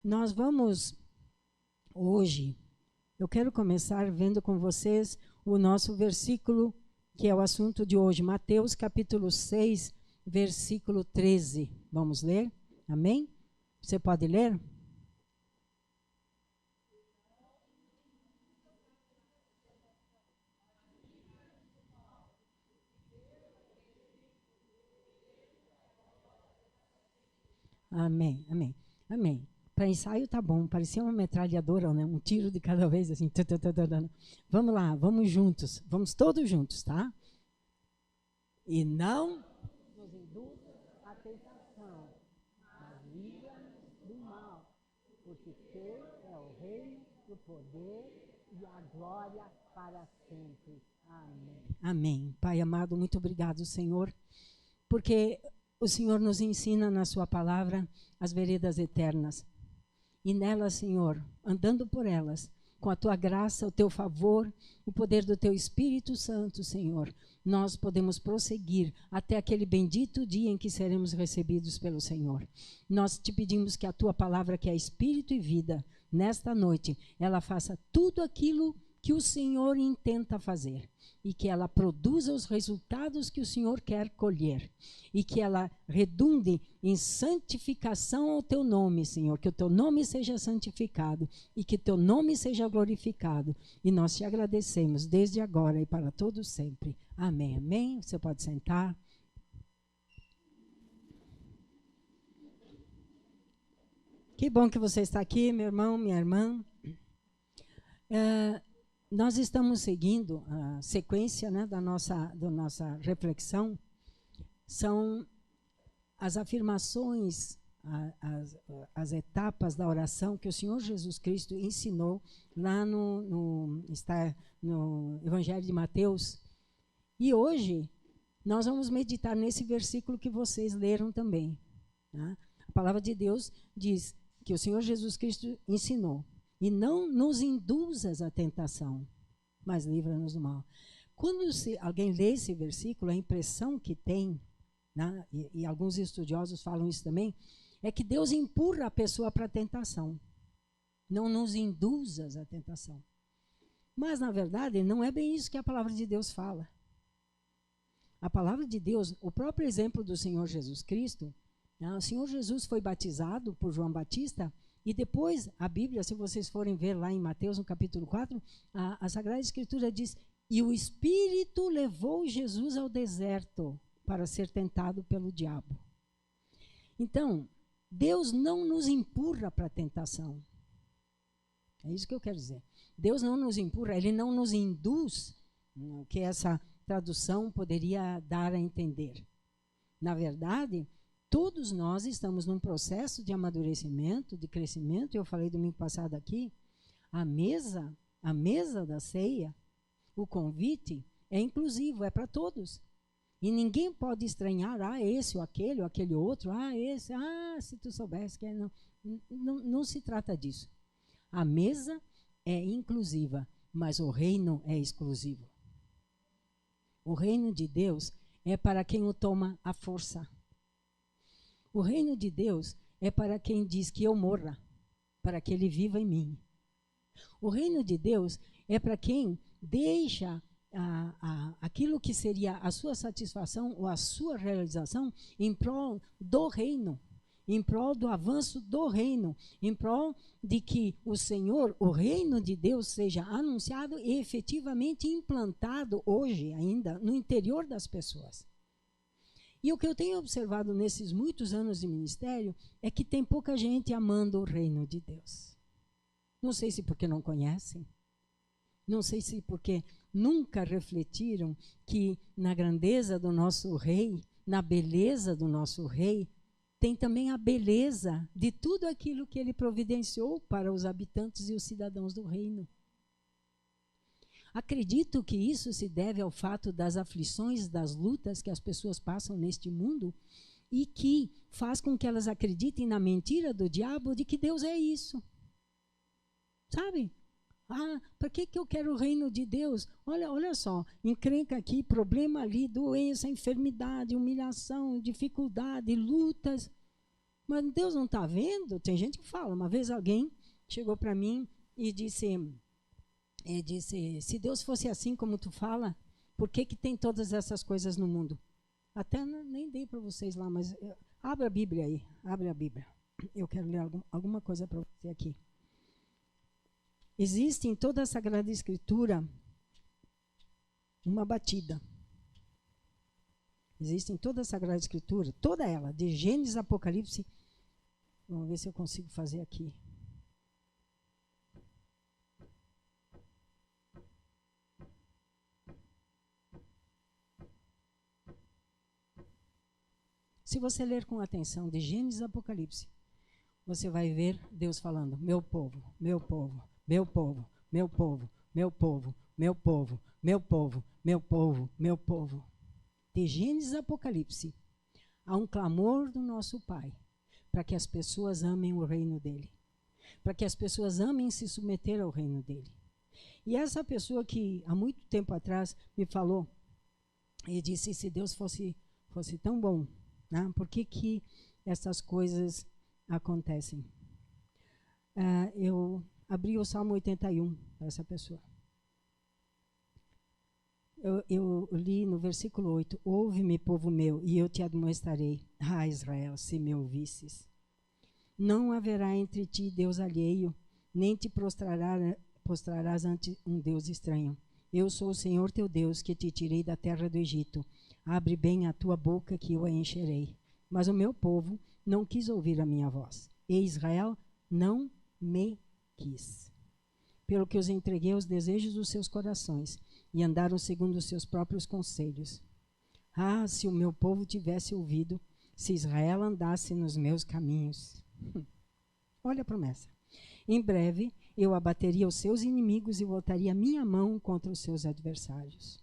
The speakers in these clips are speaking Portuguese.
Nós vamos hoje, eu quero começar vendo com vocês o nosso versículo, que é o assunto de hoje, Mateus capítulo 6, versículo 13. Vamos ler? Amém? Você pode ler? Amém, amém, amém. Para ensaio tá bom, parecia uma metralhadora, né? Um tiro de cada vez, assim. Vamos lá, vamos juntos, vamos todos juntos, tá? E não nos induz à tentação, mas livra-nos do mal, porque teu é o reino, o poder e a glória para sempre. Amém. Amém. Pai amado, muito obrigado, Senhor, porque o Senhor nos ensina na sua palavra as veredas eternas. E nelas, Senhor, andando por elas, com a tua graça, o teu favor, o poder do teu Espírito Santo, Senhor, nós podemos prosseguir até aquele bendito dia em que seremos recebidos pelo Senhor. Nós te pedimos que a tua palavra, que é Espírito e vida, nesta noite, ela faça tudo aquilo que o Senhor intenta fazer e que ela produza os resultados que o Senhor quer colher e que ela redunde em santificação ao teu nome, Senhor, que o teu nome seja santificado e que teu nome seja glorificado. E nós te agradecemos desde agora e para todo sempre. Amém, amém. Você pode sentar. Que bom que você está aqui, meu irmão, minha irmã. Nós estamos seguindo a sequência, né, da nossa reflexão. São as afirmações, as etapas da oração que o Senhor Jesus Cristo ensinou lá está no Evangelho de Mateus. E hoje nós vamos meditar nesse versículo que vocês leram também. Tá? A palavra de Deus diz que o Senhor Jesus Cristo ensinou: e não nos induzas à tentação, mas livra-nos do mal. Quando alguém lê esse versículo, a impressão que tem, né, e alguns estudiosos falam isso também, é que Deus empurra a pessoa para a tentação. Não nos induzas à tentação. Mas, na verdade, não é bem isso que a palavra de Deus fala. A palavra de Deus, o próprio exemplo do Senhor Jesus Cristo, né, o Senhor Jesus foi batizado por João Batista. E depois, a Bíblia, se vocês forem ver lá em Mateus, no capítulo 4, a Sagrada Escritura diz: e o Espírito levou Jesus ao deserto para ser tentado pelo diabo. Então, Deus não nos empurra para a tentação. É isso que eu quero dizer. Deus não nos empurra, Ele não nos induz, o que essa tradução poderia dar a entender. Na verdade, todos nós estamos num processo de amadurecimento, de crescimento. Eu falei domingo passado aqui, a mesa da ceia, o convite é inclusivo, é para todos. E ninguém pode estranhar, esse ou aquele outro, esse, se tu soubesse que não se trata disso. A mesa é inclusiva, mas o reino é exclusivo. O reino de Deus é para quem o toma à força. O reino de Deus é para quem diz que eu morra, para que ele viva em mim. O reino de Deus é para quem deixa aquilo que seria a sua satisfação ou a sua realização em prol do reino, em prol do avanço do reino, em prol de que o Senhor, o reino de Deus, seja anunciado e efetivamente implantado hoje ainda no interior das pessoas. E o que eu tenho observado nesses muitos anos de ministério é que tem pouca gente amando o reino de Deus. Não sei se porque não conhecem, não sei se porque nunca refletiram que na grandeza do nosso rei, na beleza do nosso rei, tem também a beleza de tudo aquilo que ele providenciou para os habitantes e os cidadãos do reino. Acredito que isso se deve ao fato das aflições, das lutas que as pessoas passam neste mundo e que faz com que elas acreditem na mentira do diabo de que Deus é isso. Sabe? Para que eu quero o reino de Deus? Olha só, encrenca aqui, problema ali, doença, enfermidade, humilhação, dificuldade, lutas. mas Deus não está vendo? Tem gente que fala. Uma vez alguém chegou para mim e disse, se Deus fosse assim como tu fala, por que tem todas essas coisas no mundo? Até nem dei para vocês lá, mas abre a Bíblia aí, abre a Bíblia. Eu quero ler alguma coisa para você aqui. Existe em toda a Sagrada Escritura uma batida. Existe em toda a Sagrada Escritura, toda ela, de Gênesis a Apocalipse. Vamos ver se eu consigo fazer aqui. Se você ler com atenção de Gênesis a Apocalipse, você vai ver Deus falando, meu povo, meu povo, meu povo, meu povo, meu povo, meu povo, meu povo, meu povo, meu povo. De Gênesis a Apocalipse, há um clamor do nosso Pai para que as pessoas amem o reino dele, para que as pessoas amem se submeter ao reino dele. E essa pessoa que há muito tempo atrás me falou e disse, se Deus fosse tão bom, né? Por que essas coisas acontecem? Eu abri o Salmo 81 para essa pessoa. Eu li no versículo 8, ouve-me, povo meu, e eu te admoestarei. Ah, Israel, se me ouvisses. Não haverá entre ti Deus alheio, nem te prostrarás ante um Deus estranho. Eu sou o Senhor teu Deus, que te tirei da terra do Egito. Abre bem a tua boca, que eu a encherei. Mas o meu povo não quis ouvir a minha voz, e Israel não me quis. Pelo que os entreguei aos desejos dos seus corações, e andaram segundo os seus próprios conselhos. Ah, se o meu povo tivesse ouvido, se Israel andasse nos meus caminhos. Olha a promessa. Em breve, eu abateria os seus inimigos e voltaria minha mão contra os seus adversários.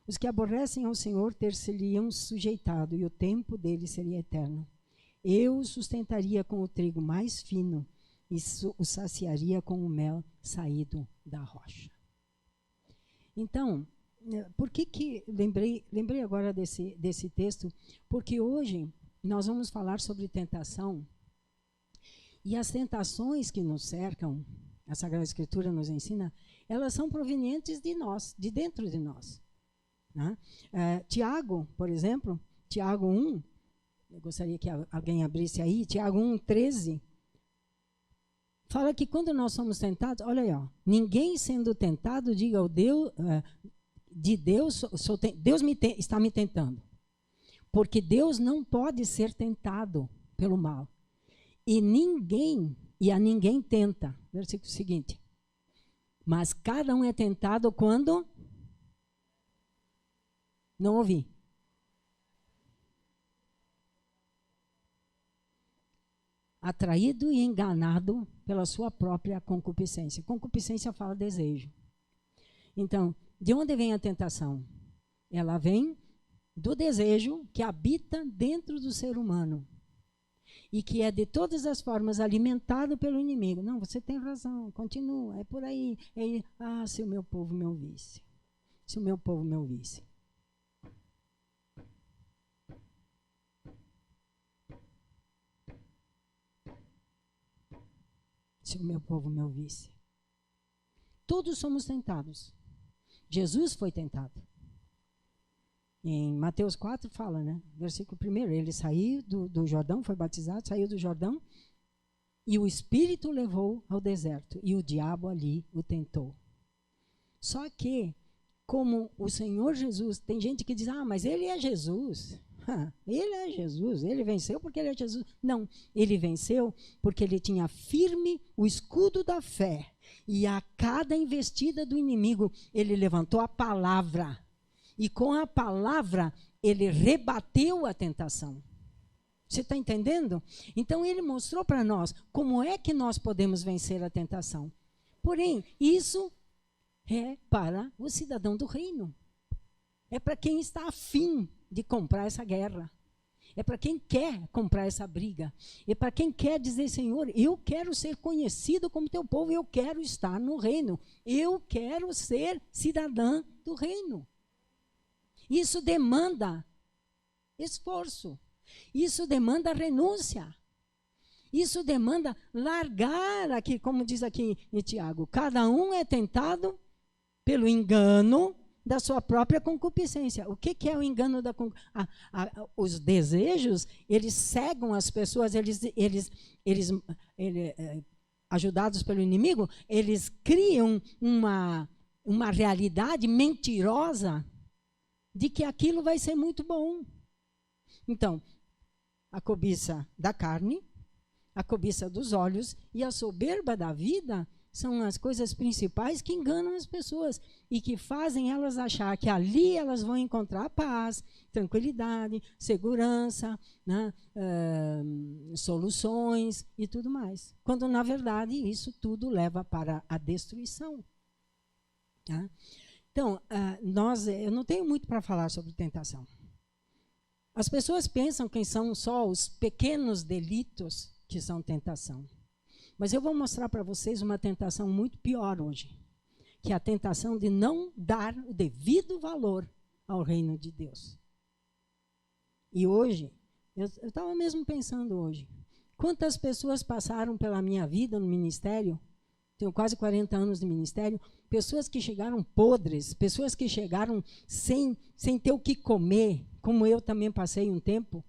Os que aborrecem ao Senhor ter-se-lhe-ão sujeitado, e o tempo dele seria eterno. Eu o sustentaria com o trigo mais fino, e o saciaria com o mel saído da rocha. Então, por que lembrei agora desse texto? Porque hoje nós vamos falar sobre tentação, e as tentações que nos cercam, a Sagrada Escritura nos ensina, elas são provenientes de nós, de dentro de nós. Né? Tiago, por exemplo, Tiago 1, eu gostaria que alguém abrisse aí, Tiago 1:13, fala que quando nós somos tentados, olha aí, ó, ninguém sendo tentado diga ao Deus, de Deus, Deus está me tentando. Porque Deus não pode ser tentado pelo mal. E a ninguém tenta. Versículo seguinte. Mas cada um é tentado quando? Não ouvi. Atraído e enganado pela sua própria concupiscência. Concupiscência fala desejo. Então, de onde vem a tentação? Ela vem do desejo que habita dentro do ser humano e que é de todas as formas alimentado pelo inimigo. Não, você tem razão, continua, é por aí. Se o meu povo me ouvisse. Se o meu povo me ouvisse. Se o meu povo me ouvisse. Todos somos tentados. Jesus foi tentado. Em Mateus 4 fala, né? Versículo 1, ele saiu do Jordão, foi batizado, saiu do Jordão, e o Espírito o levou ao deserto, e o diabo ali o tentou. Só que, como o Senhor Jesus, tem gente que diz, mas ele é Jesus. Ele é Jesus, ele venceu porque ele é Jesus. Não, ele venceu porque ele tinha firme o escudo da fé. E a cada investida do inimigo, ele levantou a palavra. E com a palavra, ele rebateu a tentação. Você está entendendo? Então, ele mostrou para nós como é que nós podemos vencer a tentação. Porém, isso é para o cidadão do reino. É para quem está afim de comprar essa guerra. É para quem quer comprar essa briga. É para quem quer dizer, Senhor, eu quero ser conhecido como teu povo, eu quero estar no reino. Eu quero ser cidadã do reino. Isso demanda esforço. Isso demanda renúncia. Isso demanda largar aqui, como diz aqui em Tiago, cada um é tentado pelo engano da sua própria concupiscência. O que é o engano da concupiscência? Os desejos, eles cegam as pessoas, ajudados pelo inimigo, eles criam uma realidade mentirosa de que aquilo vai ser muito bom. Então, a cobiça da carne, a cobiça dos olhos e a soberba da vida são as coisas principais que enganam as pessoas e que fazem elas achar que ali elas vão encontrar paz, tranquilidade, segurança, né, soluções e tudo mais. Quando, na verdade, isso tudo leva para a destruição. Tá? Então, eu não tenho muito para falar sobre tentação. As pessoas pensam que são só os pequenos delitos que são tentação. Mas eu vou mostrar para vocês uma tentação muito pior hoje, que é a tentação de não dar o devido valor ao reino de Deus. E hoje, eu estava mesmo pensando hoje, quantas pessoas passaram pela minha vida no ministério, tenho quase 40 anos de ministério, pessoas que chegaram podres, pessoas que chegaram sem ter o que comer, como eu também passei um tempo.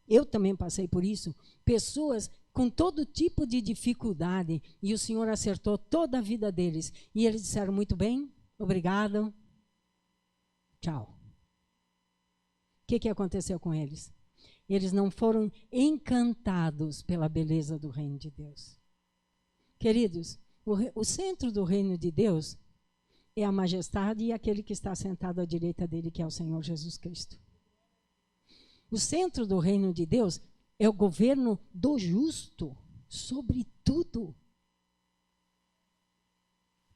Eu também passei por isso. Pessoas com todo tipo de dificuldade, e o Senhor acertou toda a vida deles. E eles disseram, muito bem, obrigado, tchau. O que aconteceu com eles? Eles não foram encantados pela beleza do reino de Deus. Queridos, o centro do reino de Deus é a majestade e aquele que está sentado à direita dele, que é o Senhor Jesus Cristo. O centro do reino de Deus é o governo do justo sobre tudo.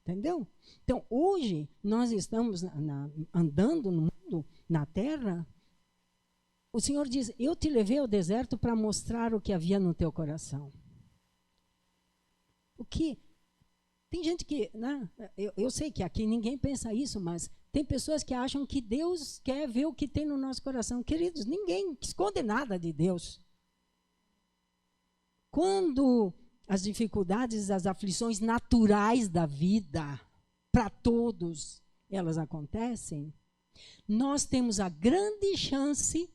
Entendeu? Então, hoje, nós estamos andando no mundo, na terra. O Senhor diz, eu te levei ao deserto para mostrar o que havia no teu coração. O que... Tem gente que... Né, eu sei que aqui ninguém pensa isso, mas tem pessoas que acham que Deus quer ver o que tem no nosso coração. Queridos, ninguém esconde nada de Deus. Quando as dificuldades, as aflições naturais da vida, para todos, elas acontecem, nós temos a grande chance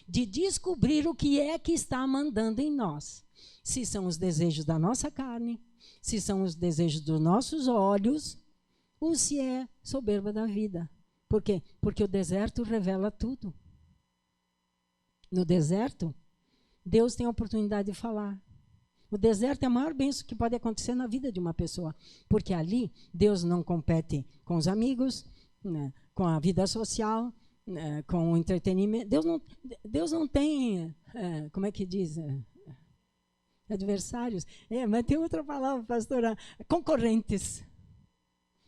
de descobrir o que é que está mandando em nós. Se são os desejos da nossa carne, se são os desejos dos nossos olhos, ou se é soberba da vida. Por quê? Porque o deserto revela tudo. No deserto, Deus tem a oportunidade de falar. O deserto é a maior bênção que pode acontecer na vida de uma pessoa, porque ali Deus não compete com os amigos, né, com a vida social, né, com o entretenimento. Deus não tem, como é que diz? Adversários. Mas tem outra palavra, pastora, concorrentes.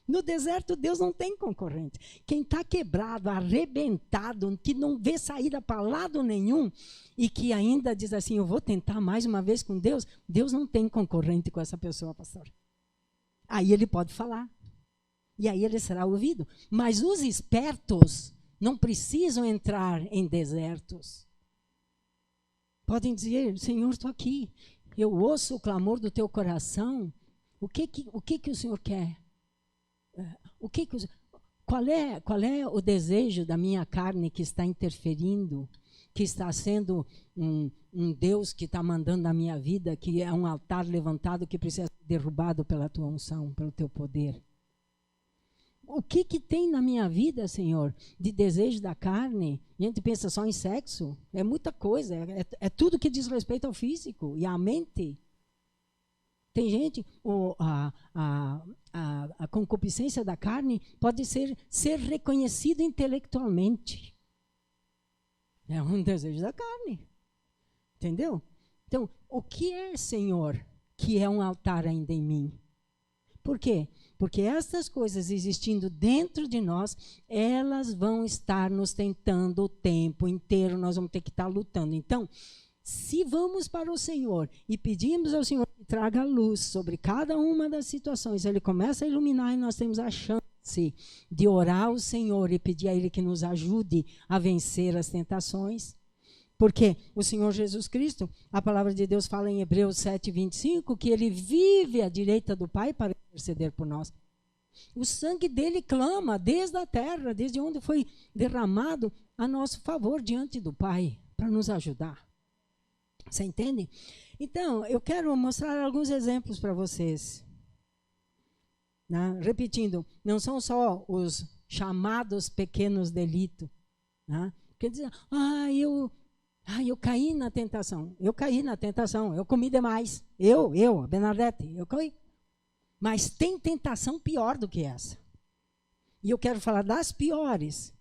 No deserto, Deus não tem concorrente. Quem está quebrado, arrebentado, que não vê saída para lado nenhum e que ainda diz assim, eu vou tentar mais uma vez com Deus, Deus não tem concorrente com essa pessoa, pastor. Aí ele pode falar. E aí ele será ouvido. Mas os espertos não precisam entrar em desertos. Podem dizer, Senhor, estou aqui. Eu ouço o clamor do teu coração. O que o Senhor quer? Qual é o desejo da minha carne que está interferindo, que está sendo um Deus que está mandando na minha vida, que é um altar levantado que precisa ser derrubado pela tua unção, pelo teu poder? O que tem na minha vida, Senhor, de desejo da carne? A gente pensa só em sexo, é muita coisa, é tudo que diz respeito ao físico e à mente. Tem gente, a concupiscência da carne pode ser reconhecido intelectualmente. É um desejo da carne. Entendeu? Então, o que é, Senhor, que é um altar ainda em mim? Por quê? Porque essas coisas existindo dentro de nós, elas vão estar nos tentando o tempo inteiro, nós vamos ter que estar lutando. Então, se vamos para o Senhor e pedimos ao Senhor que traga luz sobre cada uma das situações, Ele começa a iluminar e nós temos a chance de orar ao Senhor e pedir a Ele que nos ajude a vencer as tentações. Porque o Senhor Jesus Cristo, a palavra de Deus fala em Hebreus 7:25, que ele vive à direita do Pai para interceder por nós. O sangue dele clama desde a terra, desde onde foi derramado a nosso favor diante do Pai, para nos ajudar. Você entende? Então, eu quero mostrar alguns exemplos para vocês. Né? Repetindo, não são só os chamados pequenos delitos. Né? Quer dizer, eu caí na tentação. Eu caí na tentação. Eu comi demais. A Bernadette, eu caí. Mas tem tentação pior do que essa. E eu quero falar das piores.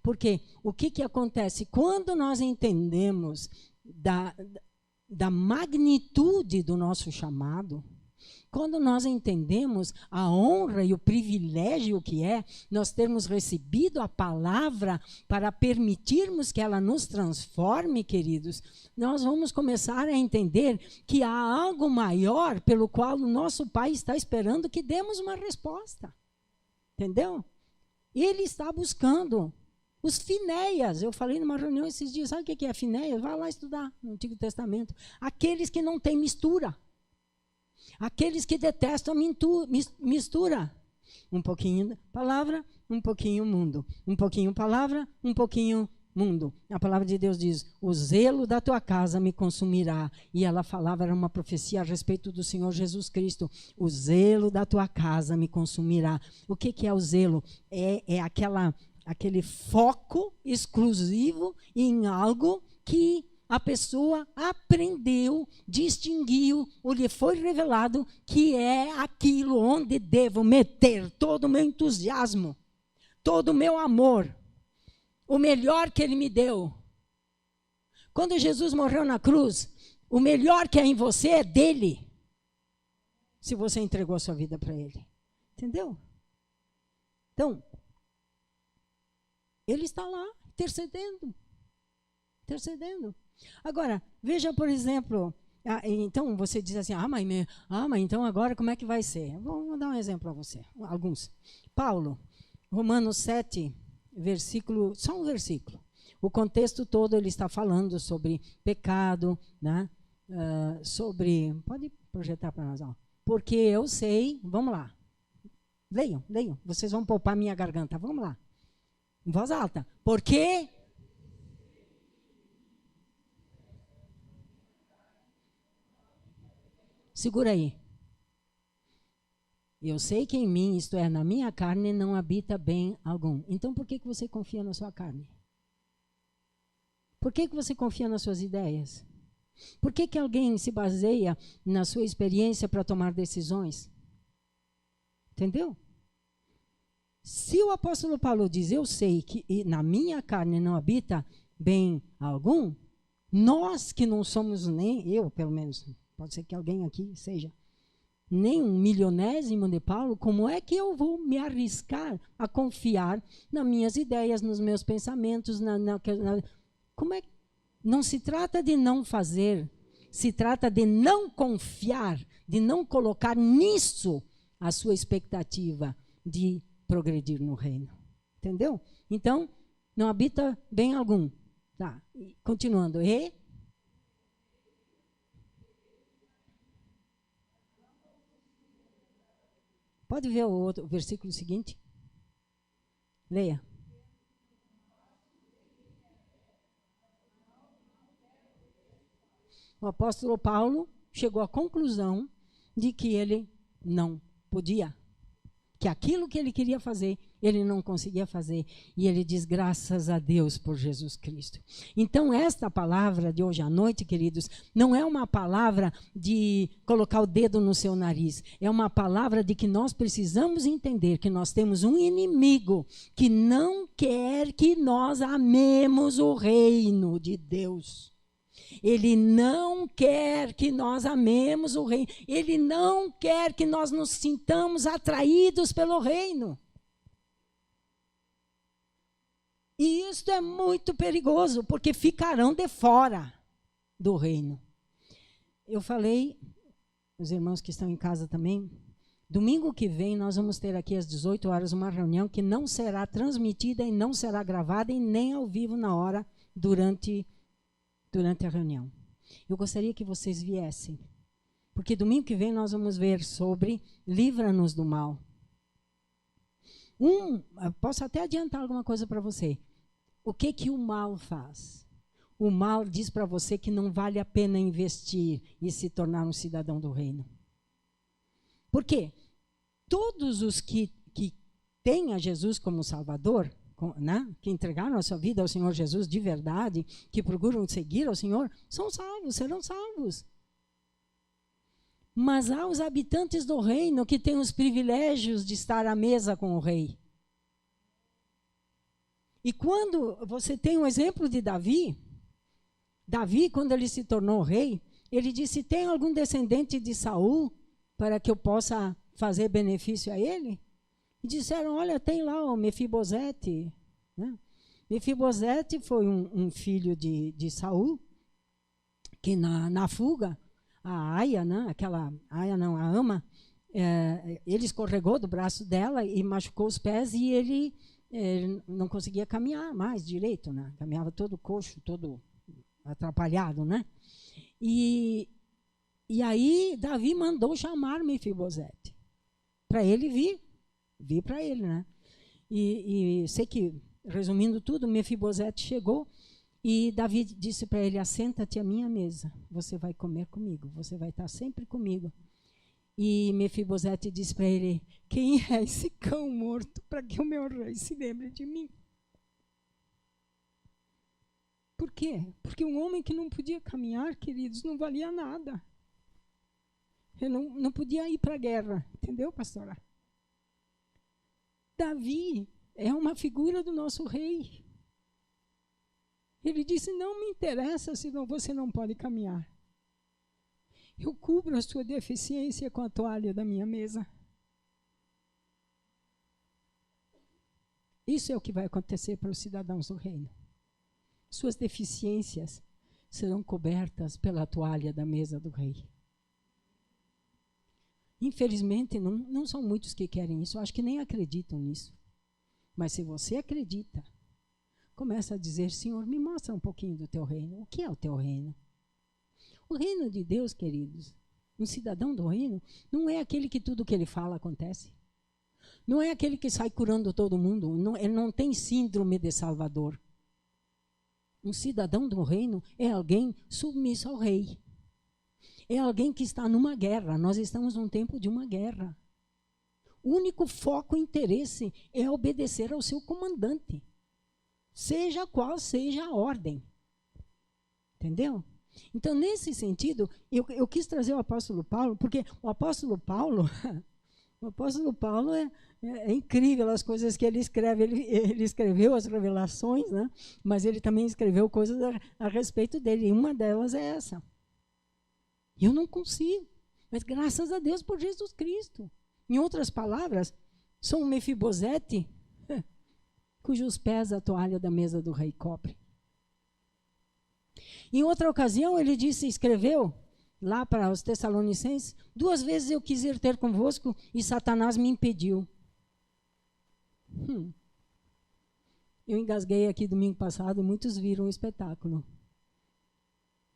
Porque o que acontece? Quando nós entendemos da magnitude do nosso chamado, quando nós entendemos a honra e o privilégio que é nós termos recebido a palavra para permitirmos que ela nos transforme, queridos, nós vamos começar a entender que há algo maior pelo qual o nosso Pai está esperando que demos uma resposta. Entendeu? Ele está buscando os Finéias. Eu falei numa reunião esses dias, sabe o que é Finéias? Vai lá estudar no Antigo Testamento. Aqueles que não têm mistura. Aqueles que detestam a mistura. Um pouquinho palavra, um pouquinho mundo. Um pouquinho palavra, um pouquinho mundo. A palavra de Deus diz, o zelo da tua casa me consumirá. E ela falava, era uma profecia a respeito do Senhor Jesus Cristo. O zelo da tua casa me consumirá. O que é o zelo? É aquele foco exclusivo em algo que a pessoa aprendeu, distinguiu, ou lhe foi revelado que é aquilo onde devo meter todo o meu entusiasmo, todo o meu amor, o melhor que ele me deu. Quando Jesus morreu na cruz, o melhor que é em você é dele, se você entregou a sua vida para ele. Entendeu? Então, ele está lá, intercedendo. Agora, veja, por exemplo, então você diz assim, mas então agora como é que vai ser? Vou dar um exemplo para você, alguns. Paulo, Romanos 7, só um versículo. O contexto todo ele está falando sobre pecado, né? Pode projetar para nós, ó. Porque eu sei, vamos lá, leiam, vocês vão poupar minha garganta, vamos lá, em voz alta, porque... Segura aí. Eu sei que em mim, isto é, na minha carne, não habita bem algum. Então, por que você confia na sua carne? Por que você confia nas suas ideias? Por que alguém se baseia na sua experiência para tomar decisões? Entendeu? Se o apóstolo Paulo diz, eu sei que na minha carne não habita bem algum, nós que não somos nem, eu pelo menos... Pode ser que alguém aqui seja nem um milionésimo de Paulo. Como é que eu vou me arriscar a confiar nas minhas ideias, nos meus pensamentos? Como é? Não se trata de não fazer, se trata de não confiar, de não colocar nisso a sua expectativa de progredir no reino. Entendeu? Então, não habita bem algum. Tá. Continuando. Pode ver o versículo seguinte? Leia. O apóstolo Paulo chegou à conclusão de que ele não podia. Que aquilo que ele queria fazer, ele não conseguia fazer. E ele diz, graças a Deus por Jesus Cristo. Então, esta palavra de hoje à noite, queridos, não é uma palavra de colocar o dedo no seu nariz. É uma palavra de que nós precisamos entender que nós temos um inimigo que não quer que nós amemos o reino de Deus. Ele não quer que nós amemos o reino. Ele não quer que nós nos sintamos atraídos pelo reino. E isso é muito perigoso, porque ficarão de fora do reino. Eu falei, os irmãos que estão em casa também, domingo que vem nós vamos ter aqui às 18 horas uma reunião que não será transmitida e não será gravada e nem ao vivo na hora durante durante a reunião. Eu gostaria que vocês viessem, porque domingo que vem nós vamos ver sobre livra-nos do mal. Posso até adiantar alguma coisa para você. O que o mal faz? O mal diz para você que não vale a pena investir e se tornar um cidadão do reino. Por quê? Todos os que têm a Jesus como Salvador, né, que entregaram a sua vida ao Senhor Jesus de verdade, que procuram seguir ao Senhor, são salvos, serão salvos. Mas há os habitantes do reino que têm os privilégios de estar à mesa com o rei. E quando você tem um exemplo de Davi, quando ele se tornou rei, ele disse, tem algum descendente de Saul para que eu possa fazer benefício a ele? E disseram, olha, tem lá o Mefibosete. Né? Mefibosete foi um filho de Saul, que na fuga, a Aia, né? A ama, ele escorregou do braço dela e machucou os pés e ele não conseguia caminhar mais direito, né? Caminhava todo coxo, todo atrapalhado, né? E aí Davi mandou chamar Mefibosete para ele vir para ele, né? E sei que, resumindo tudo, Mefibosete chegou e Davi disse para ele, assenta-te à minha mesa, você vai comer comigo, você vai estar sempre comigo. E Mefibosete disse para ele, quem é esse cão morto para que o meu rei se lembre de mim? Por quê? Porque um homem que não podia caminhar, queridos, não valia nada. Ele não podia ir para a guerra, entendeu, pastora? Davi é uma figura do nosso rei. Ele disse, não me interessa se você não pode caminhar. Eu cubro a sua deficiência com a toalha da minha mesa. Isso é o que vai acontecer para os cidadãos do reino. Suas deficiências serão cobertas pela toalha da mesa do rei. Infelizmente, não são muitos que querem isso. Eu acho que nem acreditam nisso. Mas se você acredita, começa a dizer, Senhor, me mostra um pouquinho do teu reino. O que é o teu reino? O reino de Deus, queridos, um cidadão do reino, não é aquele que tudo que ele fala acontece. Não é aquele que sai curando todo mundo. Ele não tem síndrome de Salvador. Um cidadão do reino é alguém submisso ao rei. É alguém que está numa guerra. Nós estamos num tempo de uma guerra. O único foco e interesse é obedecer ao seu comandante. Seja qual seja a ordem. Entendeu? Então, nesse sentido, eu quis trazer o apóstolo Paulo, porque o apóstolo Paulo é incrível as coisas que ele escreve. Ele escreveu as revelações, né? Mas ele também escreveu coisas a respeito dele. E uma delas é essa. Eu não consigo, mas graças a Deus por Jesus Cristo. Em outras palavras, sou um Mefibosete cujos pés a toalha da mesa do rei cobre. Em outra ocasião, ele escreveu lá para os Tessalonicenses, 2 vezes eu quis ir ter convosco e Satanás me impediu. Eu engasguei aqui domingo passado e muitos viram o espetáculo.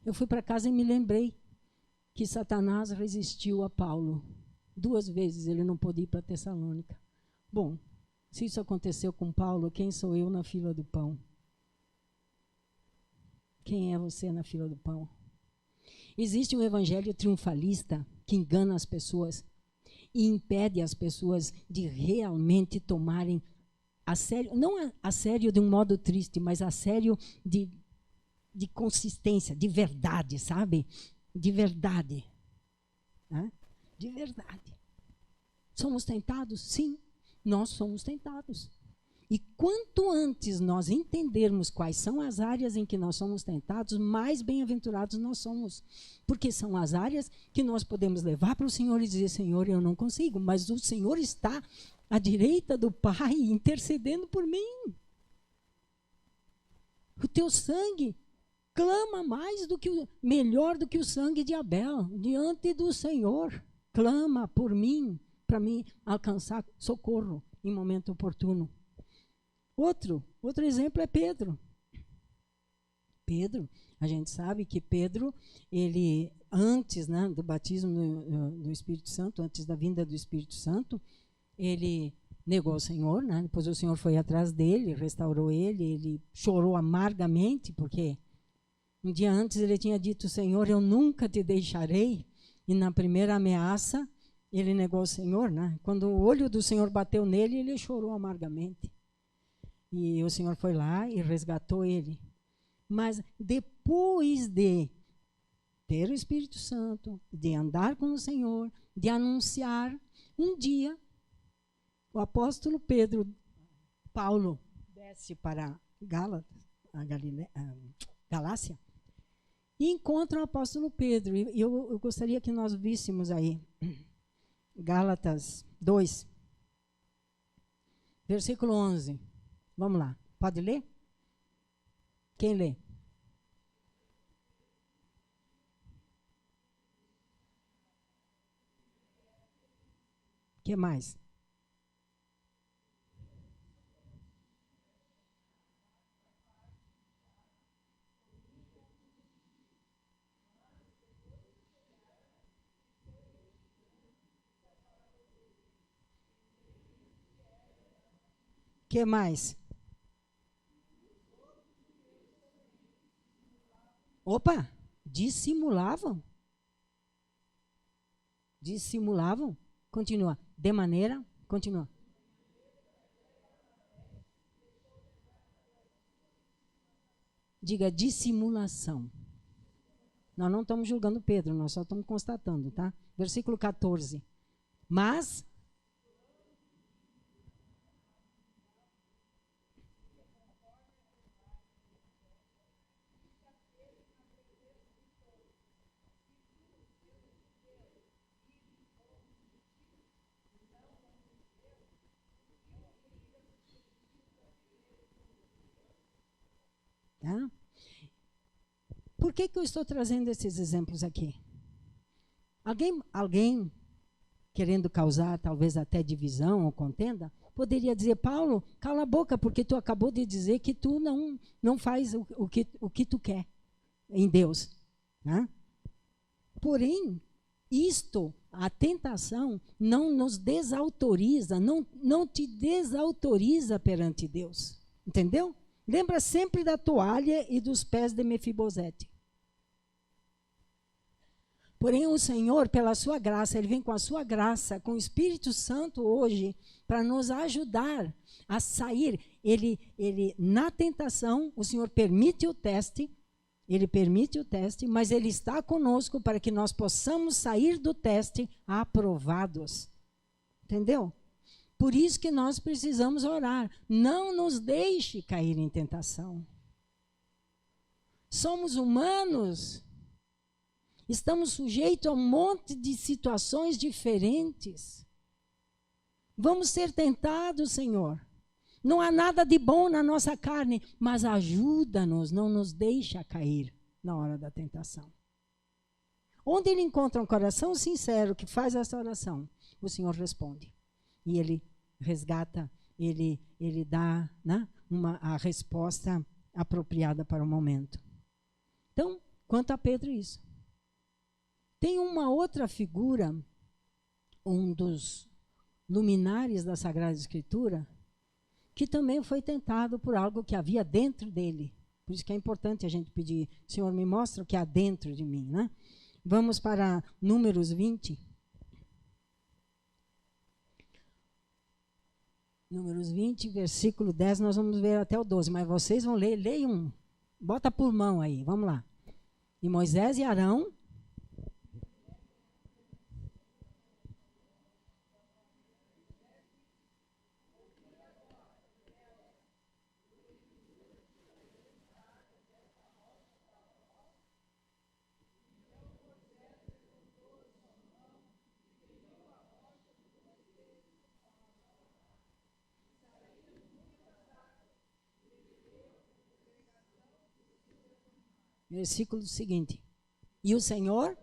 Eu fui para casa e me lembrei que Satanás resistiu a Paulo. 2 vezes ele não pôde ir para Tessalônica. Bom, se isso aconteceu com Paulo, quem sou eu na fila do pão? Quem é você na fila do pão? Existe um evangelho triunfalista que engana as pessoas e impede as pessoas de realmente tomarem a sério, não a sério de um modo triste, mas a sério de consistência, de verdade, sabe? De verdade. Né? De verdade. Somos tentados? Sim, nós somos tentados. E quanto antes nós entendermos quais são as áreas em que nós somos tentados, mais bem-aventurados nós somos. Porque são as áreas que nós podemos levar para o Senhor e dizer, Senhor, eu não consigo, mas o Senhor está à direita do Pai intercedendo por mim. O teu sangue clama melhor do que o sangue de Abel, diante do Senhor. Clama por mim, para mim alcançar socorro em momento oportuno. Outro exemplo é Pedro. Pedro, a gente sabe que Pedro, ele, antes, né, do batismo do Espírito Santo, antes da vinda do Espírito Santo, ele negou o Senhor, né? Depois o Senhor foi atrás dele, restaurou ele chorou amargamente, porque um dia antes ele tinha dito: Senhor, eu nunca te deixarei. E na primeira ameaça, ele negou o Senhor, né? Quando o olho do Senhor bateu nele, ele chorou amargamente. E o Senhor foi lá e resgatou ele. Mas depois de ter o Espírito Santo, de andar com o Senhor, de anunciar, um dia, o apóstolo Paulo, desce para Galácia, e encontra o apóstolo Pedro. E eu gostaria que nós víssemos aí, Gálatas 2, versículo 11. Vamos lá, pode ler? Quem lê? O que mais? O que mais? Opa, dissimulavam. Dissimulavam. Continua. De maneira, continua. Diga dissimulação. Nós não estamos julgando Pedro, nós só estamos constatando, tá? Versículo 14. Mas tá? Por que eu estou trazendo esses exemplos aqui? Alguém querendo causar talvez até divisão ou contenda, poderia dizer: Paulo, cala a boca, porque tu acabou de dizer que tu não faz o que tu quer em Deus. Né? Porém, a tentação, não nos desautoriza, não te desautoriza perante Deus. Entendeu? Lembra sempre da toalha e dos pés de Mefibosete. Porém, o Senhor, pela sua graça, Ele vem com a sua graça, com o Espírito Santo hoje, para nos ajudar a sair. Na tentação, o Senhor permite o teste, mas Ele está conosco para que nós possamos sair do teste aprovados. Entendeu? Por isso que nós precisamos orar. Não nos deixe cair em tentação. Somos humanos. Estamos sujeitos a um monte de situações diferentes. Vamos ser tentados, Senhor. Não há nada de bom na nossa carne, mas ajuda-nos, não nos deixa cair na hora da tentação. Onde ele encontra um coração sincero que faz essa oração, o Senhor responde. E ele resgata, ele dá, né, a resposta apropriada para o momento. Então, quanto a Pedro, isso. Tem uma outra figura, um dos luminares da Sagrada Escritura, que também foi tentado por algo que havia dentro dele. Por isso que é importante a gente pedir: Senhor, me mostra o que há dentro de mim. Né? Vamos para Números 20. Números 20, versículo 10, nós vamos ver até o 12, mas vocês vão ler, leiam, bota por mão aí, vamos lá. E Moisés e Arão versículo seguinte. E o Senhor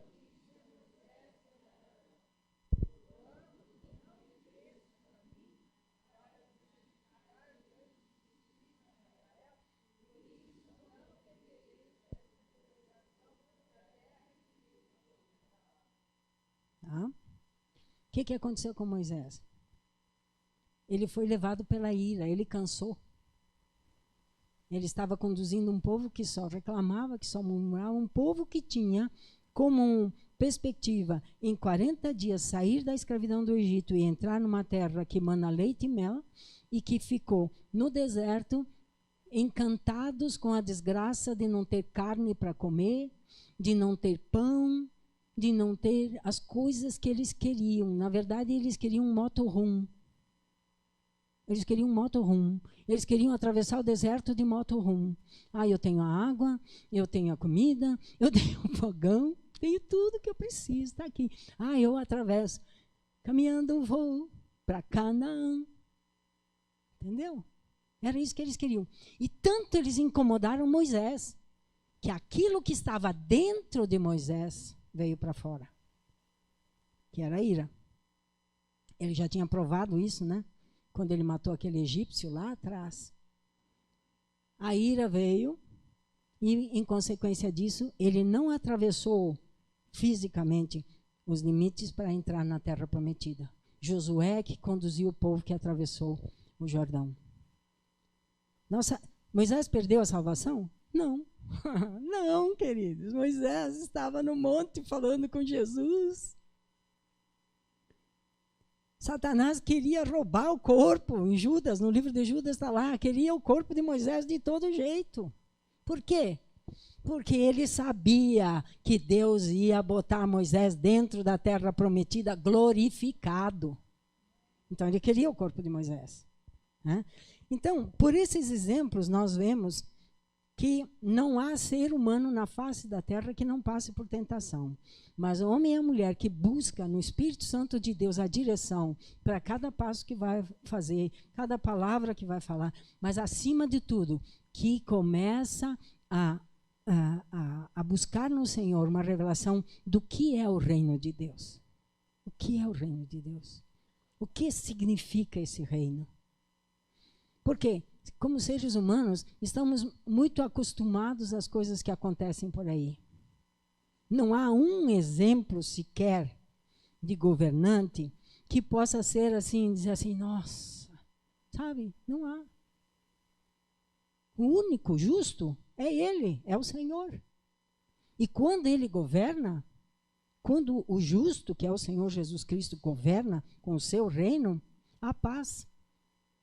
que aconteceu com Moisés? Ele foi levado pela ira, ele cansou. Ele estava conduzindo um povo que só reclamava, que só murmurava, um povo que tinha como perspectiva, em 40 dias, sair da escravidão do Egito e entrar numa terra que mana leite e mel, e que ficou no deserto, encantados com a desgraça de não ter carne para comer, de não ter pão, de não ter as coisas que eles queriam. Na verdade, eles queriam um motorhome. Eles queriam um motorhome. Eles queriam atravessar o deserto de motorhome. Ah, eu tenho a água, eu tenho a comida, eu tenho o fogão, tenho tudo que eu preciso, está aqui. Ah, eu atravesso. Caminhando vou para Canaã. Entendeu? Era isso que eles queriam. E tanto eles incomodaram Moisés, que aquilo que estava dentro de Moisés veio para fora. Que era a ira. Ele já tinha provado isso, né? Quando ele matou aquele egípcio lá atrás. A ira veio e, em consequência disso, ele não atravessou fisicamente os limites para entrar na terra prometida. Josué que conduziu o povo que atravessou o Jordão. Nossa, Moisés perdeu a salvação? Não. Não, queridos. Moisés estava no monte falando com Jesus. Satanás queria roubar o corpo. Em Judas, no livro de Judas está lá, queria o corpo de Moisés de todo jeito. Por quê? Porque ele sabia que Deus ia botar Moisés dentro da terra prometida glorificado. Então ele queria o corpo de Moisés, né? Então, por esses exemplos, nós vemos que não há ser humano na face da terra que não passe por tentação. Mas o homem e a mulher que busca no Espírito Santo de Deus a direção para cada passo que vai fazer, cada palavra que vai falar, mas acima de tudo, que começa a buscar no Senhor uma revelação do que é o reino de Deus. O que é o reino de Deus? O que significa esse reino? Porque, como seres humanos, estamos muito acostumados às coisas que acontecem por aí. Não há um exemplo sequer de governante que possa ser assim, dizer assim, nossa, sabe? Não há. O único justo é ele, é o Senhor. E quando ele governa, quando o justo, que é o Senhor Jesus Cristo, governa com o seu reino, há paz.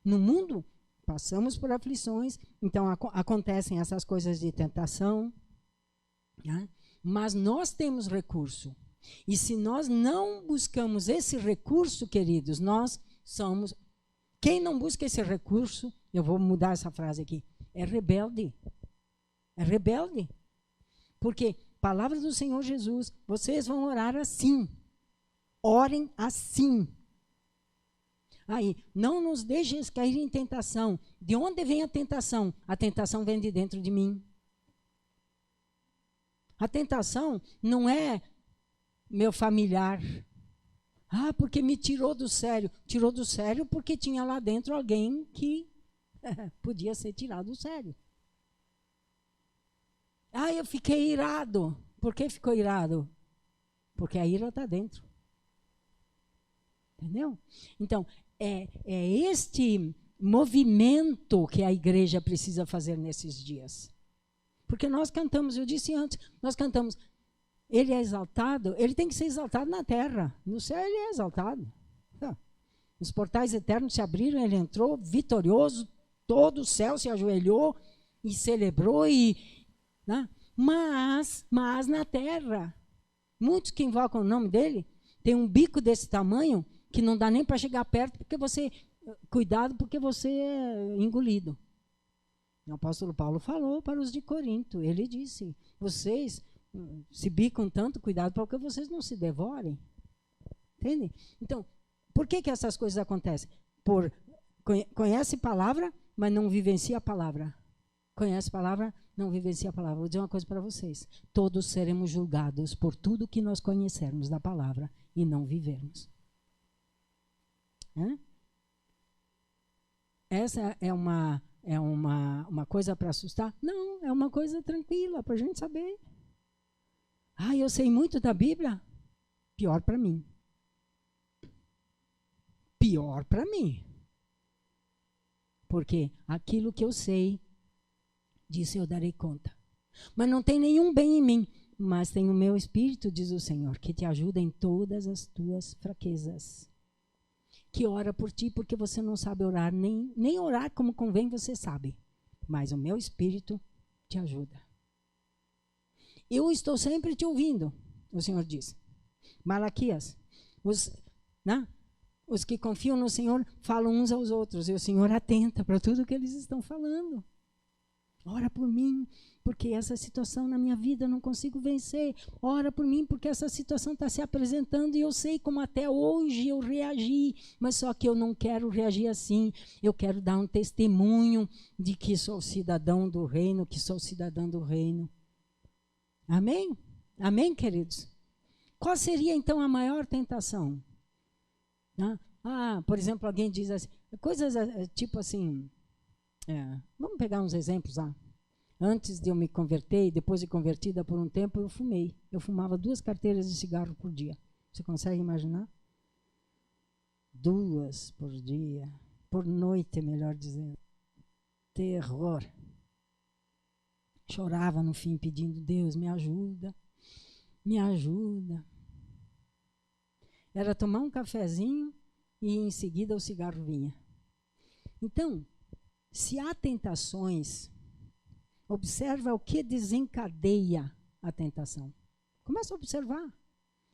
No mundo, passamos por aflições, então acontecem essas coisas de tentação, né? Mas nós temos recurso. E se nós não buscamos esse recurso, queridos, nós somos... Quem não busca esse recurso, eu vou mudar essa frase aqui, é rebelde. É rebelde. Porque, palavra do Senhor Jesus, vocês vão orar assim. Orem assim. Aí, não nos deixes cair em tentação. De onde vem a tentação? A tentação vem de dentro de mim. A tentação não é meu familiar. Ah, porque me tirou do sério. Tirou do sério porque tinha lá dentro alguém que podia ser tirado do sério. Ah, eu fiquei irado. Por que ficou irado? Porque a ira está dentro. Entendeu? Então, é este movimento que a igreja precisa fazer nesses dias. Porque nós cantamos, eu disse antes, nós cantamos, ele é exaltado, ele tem que ser exaltado na terra. No céu ele é exaltado. Os portais eternos se abriram, ele entrou vitorioso, todo o céu se ajoelhou e celebrou, né? Mas na terra, muitos que invocam o nome dele, tem um bico desse tamanho que não dá nem para chegar perto, porque você, cuidado, porque você é engolido. O apóstolo Paulo falou para os de Corinto, ele disse, vocês se bicam tanto, cuidado para que vocês não se devorem. Entende? Então, por que essas coisas acontecem? Conhece palavra, mas não vivencia a palavra. Conhece palavra, não vivencia a palavra. Vou dizer uma coisa para vocês. Todos seremos julgados por tudo que nós conhecermos da palavra e não vivermos. Essa é uma coisa para assustar? Não, é uma coisa tranquila para a gente saber. Ah, eu sei muito da Bíblia? Pior para mim. pior para mim. Porque aquilo que eu sei, disso eu darei conta. Mas não tem nenhum bem em mim, mas tem o meu espírito, diz o Senhor, que te ajuda em todas as tuas fraquezas. Que ora por ti, porque você não sabe orar, nem orar como convém, você sabe. Mas o meu espírito te ajuda. Eu estou sempre te ouvindo, o Senhor diz. Malaquias, os que confiam no Senhor falam uns aos outros, e o Senhor atenta para tudo que eles estão falando. Ora por mim, porque essa situação na minha vida eu não consigo vencer. Ora por mim, porque essa situação está se apresentando e eu sei como até hoje eu reagi, mas só que eu não quero reagir assim. Eu quero dar um testemunho de que sou cidadão do reino, que sou cidadã do reino. Amém? Amém, queridos? Qual seria, então, a maior tentação? Por exemplo, alguém diz assim, coisas tipo assim, vamos pegar uns exemplos lá. Antes de eu me converter e depois de convertida por um tempo, eu fumei. Eu fumava 2 carteiras de cigarro por dia. Você consegue imaginar? 2 por dia. Por noite, melhor dizendo. Terror. Chorava no fim pedindo, Deus, me ajuda. Me ajuda. Era tomar um cafezinho e em seguida o cigarro vinha. Então, se há tentações, observa o que desencadeia a tentação. Começa a observar.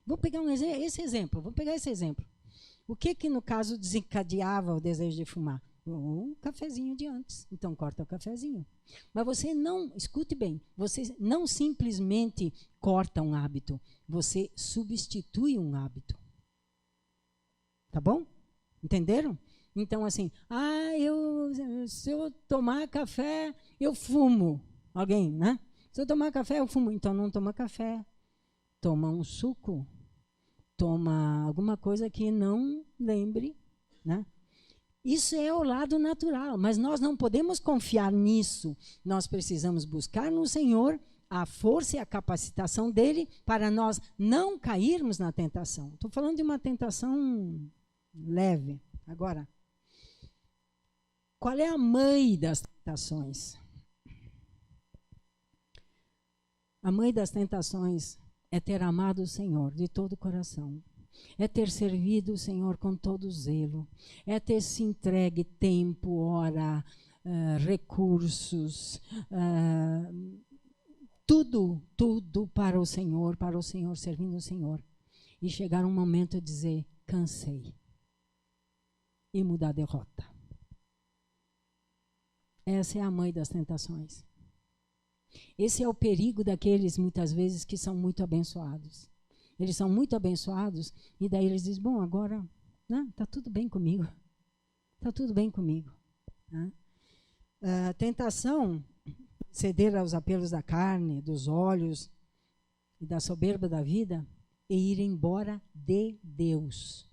Vou pegar esse exemplo. O que no caso desencadeava o desejo de fumar? Um cafezinho de antes. Então corta o cafezinho. Mas você não, escute bem, você não simplesmente corta um hábito, você substitui um hábito. Tá bom? Entenderam? Então, assim, se eu tomar café, eu fumo. Alguém, né? Se eu tomar café, eu fumo. Então, não toma café. Toma um suco. Toma alguma coisa que não lembre, né? Isso é o lado natural, mas nós não podemos confiar nisso. Nós precisamos buscar no Senhor a força e a capacitação dele para nós não cairmos na tentação. Estou falando de uma tentação leve. Agora, qual é a mãe das tentações? A mãe das tentações é ter amado o Senhor de todo o coração. É ter servido o Senhor com todo zelo. É ter se entregue tempo, hora, recursos, tudo para o Senhor, servindo o Senhor. E chegar um momento de dizer, cansei. E mudar a derrota. Essa é a mãe das tentações. Esse é o perigo daqueles, muitas vezes, que são muito abençoados. Eles são muito abençoados e daí eles dizem, bom, agora está tudo bem comigo. Está tudo bem comigo. Né? A tentação, ceder aos apelos da carne, dos olhos e da soberba da vida e ir embora de Deus.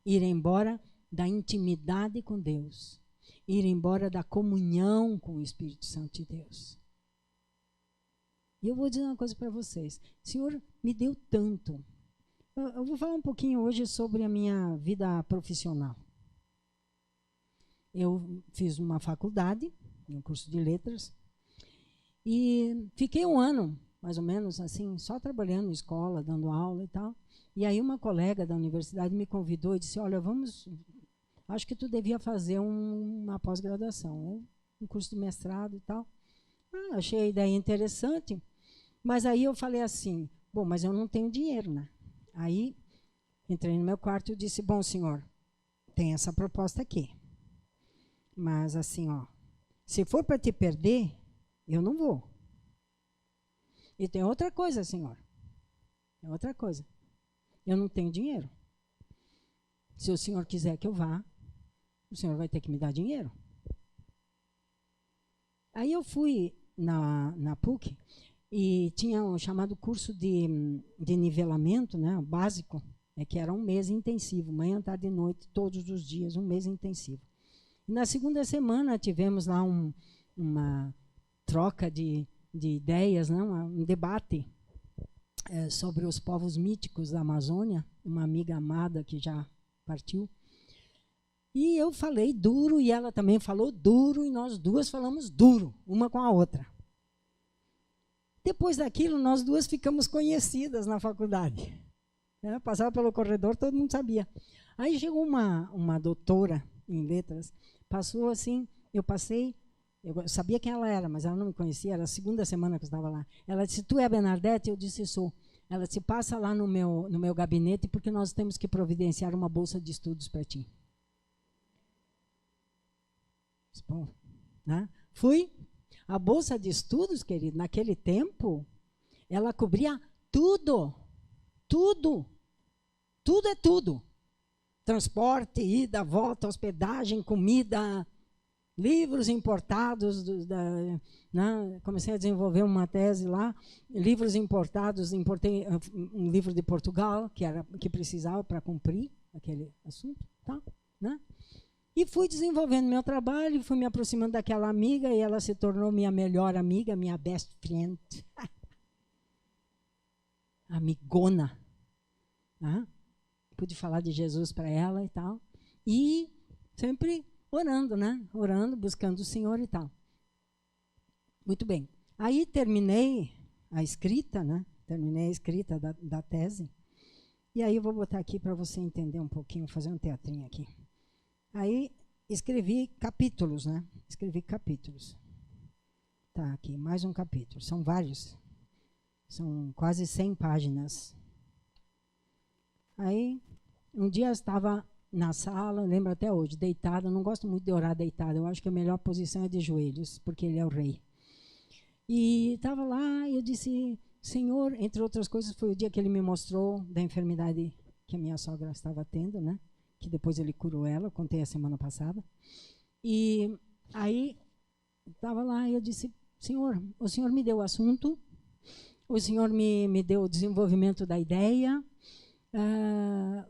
Ir embora da intimidade com Deus. Ir embora da comunhão com o Espírito Santo de Deus. E eu vou dizer uma coisa para vocês. O Senhor me deu tanto. Eu vou falar um pouquinho hoje sobre a minha vida profissional. Eu fiz uma faculdade, um curso de letras, e fiquei um ano, mais ou menos, assim, só trabalhando em escola, dando aula e tal. E aí uma colega da universidade me convidou e disse, olha, acho que tu devia fazer uma pós-graduação, um curso de mestrado e tal. Achei a ideia interessante, mas aí eu falei assim, bom, mas eu não tenho dinheiro, né? Aí entrei no meu quarto e disse, bom, senhor, tem essa proposta aqui. Mas assim, se for para te perder, eu não vou. E tem outra coisa, senhor. É outra coisa. Eu não tenho dinheiro. Se o senhor quiser que eu vá, o senhor vai ter que me dar dinheiro. Aí eu fui na PUC e tinha um chamado curso de nivelamento, né, básico, que era um mês intensivo, manhã, tarde e noite, todos os dias, um mês intensivo. E na segunda semana tivemos lá uma troca de ideias, né, um debate sobre os povos míticos da Amazônia, uma amiga amada que já partiu. E eu falei duro, e ela também falou duro, e nós duas falamos duro, uma com a outra. Depois daquilo, nós duas ficamos conhecidas na faculdade. Passava pelo corredor, todo mundo sabia. Aí chegou uma doutora em letras, passou assim, eu sabia quem ela era, mas ela não me conhecia, era a segunda semana que eu estava lá. Ela disse, tu é a Bernadette? Eu disse, sou. Ela disse, passa lá no meu gabinete, porque nós temos que providenciar uma bolsa de estudos para ti. Bom, né? Fui. A bolsa de estudos, querido, naquele tempo, ela cobria tudo. Tudo. Tudo é tudo. Transporte, ida, volta, hospedagem, comida, livros importados. Né? Comecei a desenvolver uma tese lá. Livros importados, importei um livro de Portugal, que precisava para cumprir aquele assunto. Tá? Né? E fui desenvolvendo meu trabalho, fui me aproximando daquela amiga, e ela se tornou minha melhor amiga, minha best friend. Amigona. Né? Pude falar de Jesus para ela e tal. E sempre orando, né? Orando, buscando o Senhor e tal. Muito bem. Aí terminei a escrita, né? Terminei a escrita da tese. E aí eu vou botar aqui para você entender um pouquinho, fazer um teatrinho aqui. Aí escrevi capítulos, né? Escrevi capítulos. Tá, aqui, mais um capítulo. São vários. São quase 100 páginas. Aí, um dia eu estava na sala, lembro até hoje, deitada. Não gosto muito de orar deitada. Eu acho que a melhor posição é de joelhos, porque ele é o rei. E estava lá e eu disse, Senhor, entre outras coisas, foi o dia que ele me mostrou da enfermidade que a minha sogra estava tendo, né? Que depois ele curou ela, contei a semana passada. E aí, estava lá e eu disse, Senhor, o Senhor me deu o assunto, o Senhor me deu o desenvolvimento da ideia,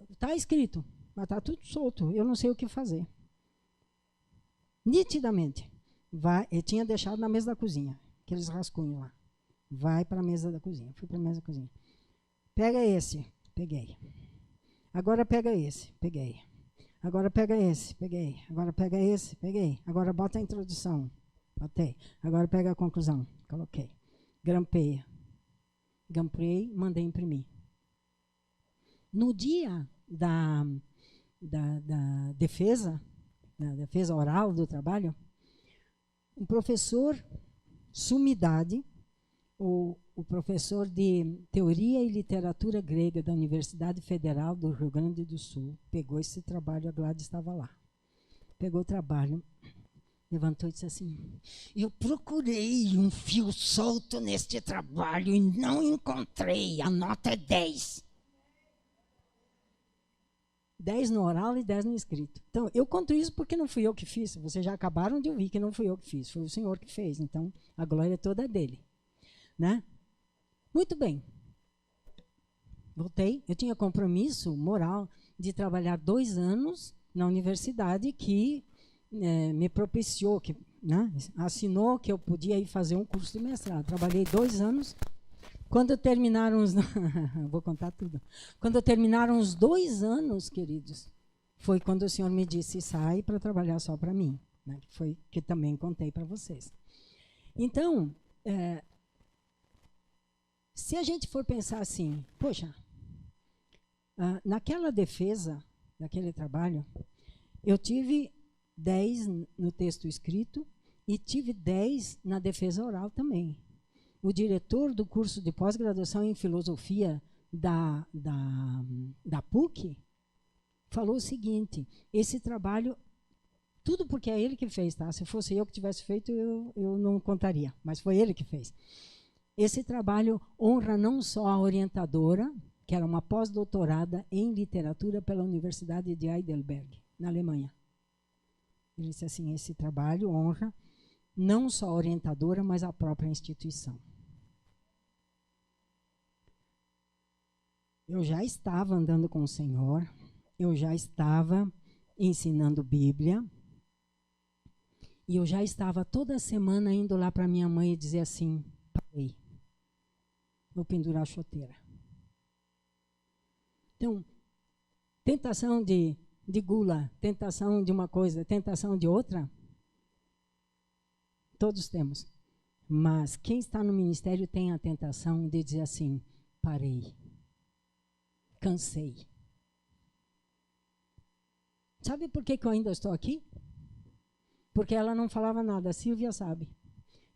está escrito, mas está tudo solto, eu não sei o que fazer. Nitidamente, eu tinha deixado na mesa da cozinha, aqueles rascunhos lá. Vai para a mesa da cozinha, fui para a mesa da cozinha. Pega esse, peguei. Agora pega esse, peguei. Agora pega esse, peguei. Agora pega esse, peguei. Agora bota a introdução, botei. Agora pega a conclusão, coloquei. Grampeia. Grampeei, mandei imprimir. No dia da defesa oral do trabalho, um professor, sumidade, o professor de Teoria e Literatura Grega da Universidade Federal do Rio Grande do Sul, pegou esse trabalho, a Gladys estava lá. Pegou o trabalho, levantou e disse assim, eu procurei um fio solto neste trabalho e não encontrei, a nota é 10. 10 no oral e 10 no escrito. Então, eu conto isso porque não fui eu que fiz, vocês já acabaram de ouvir que não fui eu que fiz, foi o Senhor que fez, então a glória toda é dele. Né? Muito bem. Voltei. Eu tinha compromisso moral de trabalhar 2 anos na universidade que me propiciou, que, né, assinou que eu podia ir fazer um curso de mestrado. Trabalhei 2 anos. Quando terminaram os... Vou contar tudo. Quando terminaram os 2 anos, queridos, foi quando o Senhor me disse, sai para trabalhar só para mim. Né, que foi que também contei para vocês. Então... se a gente for pensar assim, poxa, naquela defesa, naquele trabalho, eu tive 10 no texto escrito e tive 10 na defesa oral também. O diretor do curso de pós-graduação em filosofia da PUC falou o seguinte, esse trabalho, tudo porque é ele que fez, tá? Se fosse eu que tivesse feito, eu não contaria, mas foi ele que fez. Esse trabalho honra não só a orientadora, que era uma pós-doutorada em literatura pela Universidade de Heidelberg, na Alemanha. Ele disse assim, esse trabalho honra não só a orientadora, mas a própria instituição. Eu já estava andando com o Senhor, eu já estava ensinando Bíblia, e eu já estava toda semana indo lá para minha mãe e dizer assim, parei. Vou pendurar a choteira. Então, tentação de de gula, tentação de uma coisa, tentação de outra. Todos temos. Mas quem está no ministério tem a tentação de dizer assim: parei, cansei. Sabe por que eu ainda estou aqui? Porque ela não falava nada, a Silvia sabe.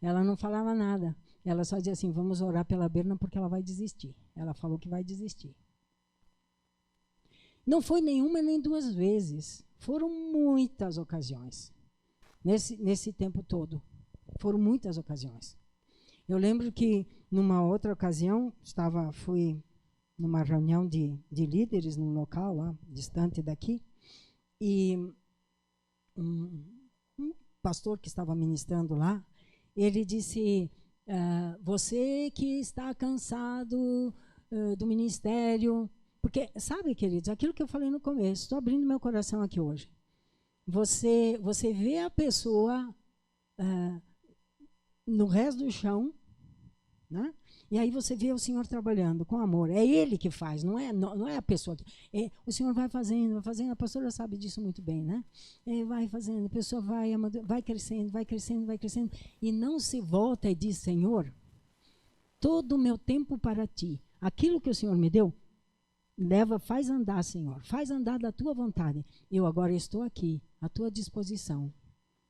Ela não falava nada. Ela só dizia assim: vamos orar pela Berna porque ela vai desistir. Ela falou que vai desistir. Não foi nenhuma nem duas vezes. Foram muitas ocasiões. Nesse tempo todo. Foram muitas ocasiões. Eu lembro que, numa outra ocasião, fui numa reunião de líderes num local lá, distante daqui, e um pastor que estava ministrando lá, ele disse: você que está cansado do ministério, porque, sabe, queridos, aquilo que eu falei no começo, estou abrindo meu coração aqui hoje. Você vê a pessoa no resto do chão, né? E aí você vê o Senhor trabalhando com amor. É Ele que faz, não é a pessoa que... o Senhor vai fazendo, a pastora sabe disso muito bem, né? Vai fazendo, a pessoa vai crescendo, e não se volta e diz: Senhor, todo o meu tempo para Ti, aquilo que o Senhor me deu, faz andar, Senhor, faz andar da Tua vontade. Eu agora estou aqui, à Tua disposição,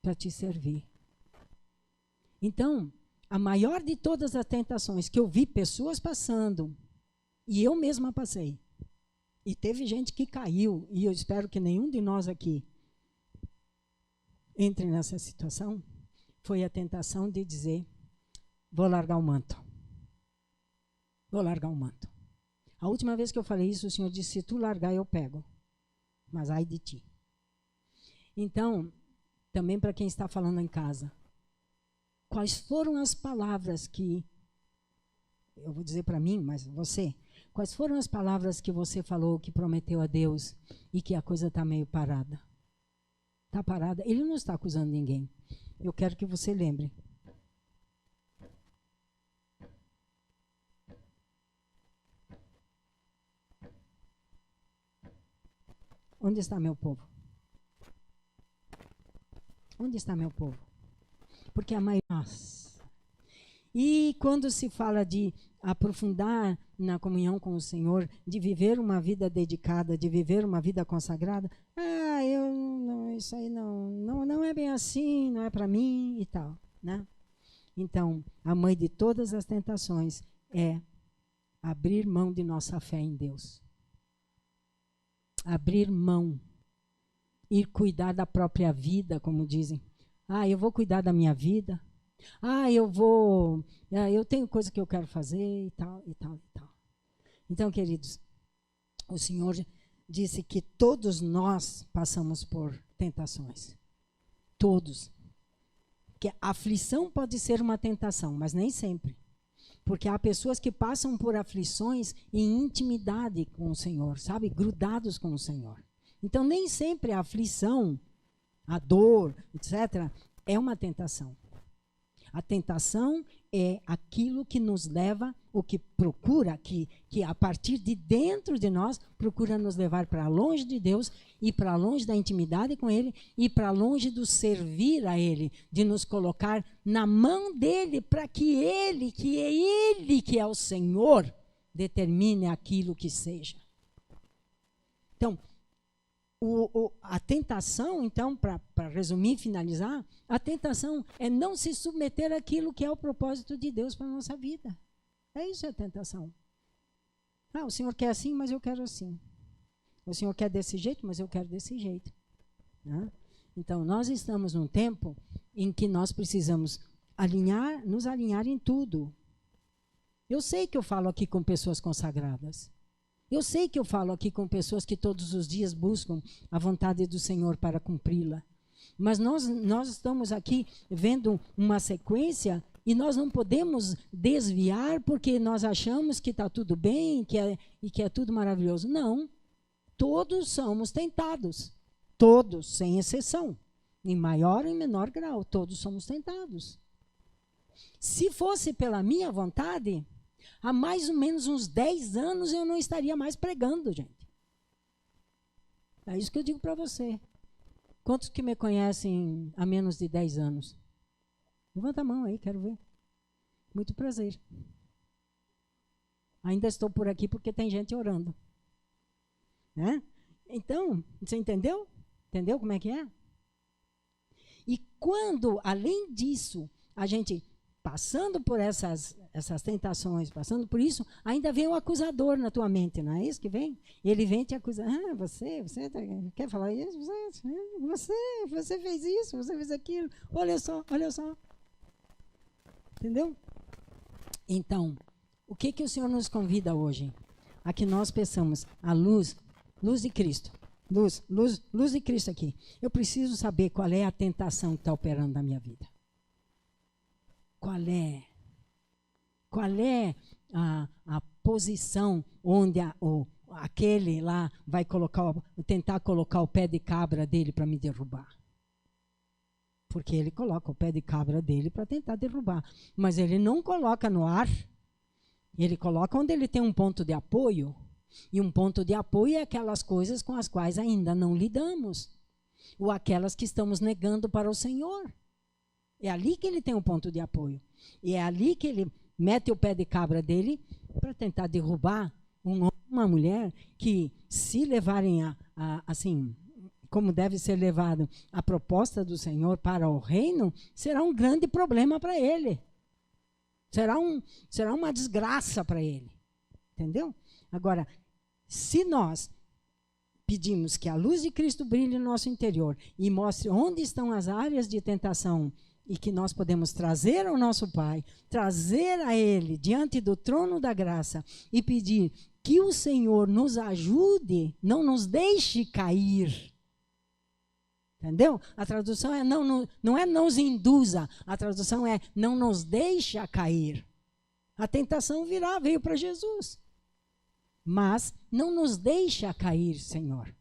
para Te servir. Então, a maior de todas as tentações que eu vi pessoas passando, e eu mesma passei, e teve gente que caiu, e eu espero que nenhum de nós aqui entre nessa situação, foi a tentação de dizer: vou largar o manto. Vou largar o manto. A última vez que eu falei isso, o Senhor disse: se tu largar, eu pego. Mas ai de ti. Então, também para quem está falando em casa, quais foram as palavras que, eu vou dizer para mim, mas você, quais foram as palavras que você falou, que prometeu a Deus e que a coisa está meio parada? Está parada? Ele não está acusando ninguém. Eu quero que você lembre. Onde está meu povo? Onde está meu povo? Porque a maioria... E quando se fala de aprofundar na comunhão com o Senhor, de viver uma vida dedicada, de viver uma vida consagrada, isso aí não é bem assim, não é para mim e tal, né? Então, a mãe de todas as tentações é abrir mão de nossa fé em Deus. Abrir mão. Ir cuidar da própria vida, como dizem. Eu vou cuidar da minha vida. Eu tenho coisa que eu quero fazer e tal, e tal, e tal. Então, queridos, o Senhor disse que todos nós passamos por tentações. Todos. Que a aflição pode ser uma tentação, mas nem sempre. Porque há pessoas que passam por aflições em intimidade com o Senhor, sabe? Grudados com o Senhor. Então, nem sempre a aflição, a dor, etc., é uma tentação. A tentação é aquilo que nos leva, o que procura, que a partir de dentro de nós, procura nos levar para longe de Deus e para longe da intimidade com Ele e para longe do servir a Ele, de nos colocar na mão dEle para que Ele, que é o Senhor, determine aquilo que seja. Então, a tentação, então, para resumir e finalizar, a tentação é não se submeter àquilo que é o propósito de Deus para a nossa vida. É isso a tentação. O Senhor quer assim, mas eu quero assim. O Senhor quer desse jeito, mas eu quero desse jeito. Né? Então, nós estamos num tempo em que nós precisamos nos alinhar em tudo. Eu sei que eu falo aqui com pessoas consagradas. Eu sei que eu falo aqui com pessoas que todos os dias buscam a vontade do Senhor para cumpri-la. Mas nós estamos aqui vendo uma sequência e nós não podemos desviar porque nós achamos que está tudo bem e que é tudo maravilhoso. Não. Todos somos tentados. Todos, sem exceção. Em maior ou em menor grau, todos somos tentados. Se fosse pela minha vontade... Há mais ou menos uns 10 anos eu não estaria mais pregando, gente. É isso que eu digo para você. Quantos que me conhecem há menos de 10 anos? Levanta a mão aí, quero ver. Muito prazer. Ainda estou por aqui porque tem gente orando. Né? Então, você entendeu? Entendeu como é que é? E quando, além disso, a gente passando por essas tentações, passando por isso, ainda vem o acusador na tua mente, não é isso que vem? Ele vem te acusar. Você quer falar isso? Você fez isso, você fez aquilo. Olha só. Entendeu? Então, o que o Senhor nos convida hoje? A que nós peçamos a luz de Cristo. Luz de Cristo aqui. Eu preciso saber qual é a tentação que está operando na minha vida. Qual é a posição onde aquele lá vai tentar colocar o pé de cabra dele para me derrubar? Porque ele coloca o pé de cabra dele para tentar derrubar. Mas ele não coloca no ar. Ele coloca onde ele tem um ponto de apoio. E um ponto de apoio é aquelas coisas com as quais ainda não lidamos. Ou aquelas que estamos negando para o Senhor. É ali que ele tem um ponto de apoio. E é ali que ele mete o pé de cabra dele para tentar derrubar uma mulher que, se levarem assim, como deve ser levado a proposta do Senhor para o reino, será um grande problema para ele. Será uma desgraça para ele. Entendeu? Agora, se nós pedimos que a luz de Cristo brilhe no nosso interior e mostre onde estão as áreas de tentação e que nós podemos trazer ao nosso Pai, trazer a Ele diante do trono da graça e pedir que o Senhor nos ajude, não nos deixe cair. Entendeu? A tradução é não é nos induza, a tradução é não nos deixa cair. A tentação veio para Jesus. Mas não nos deixa cair, Senhor.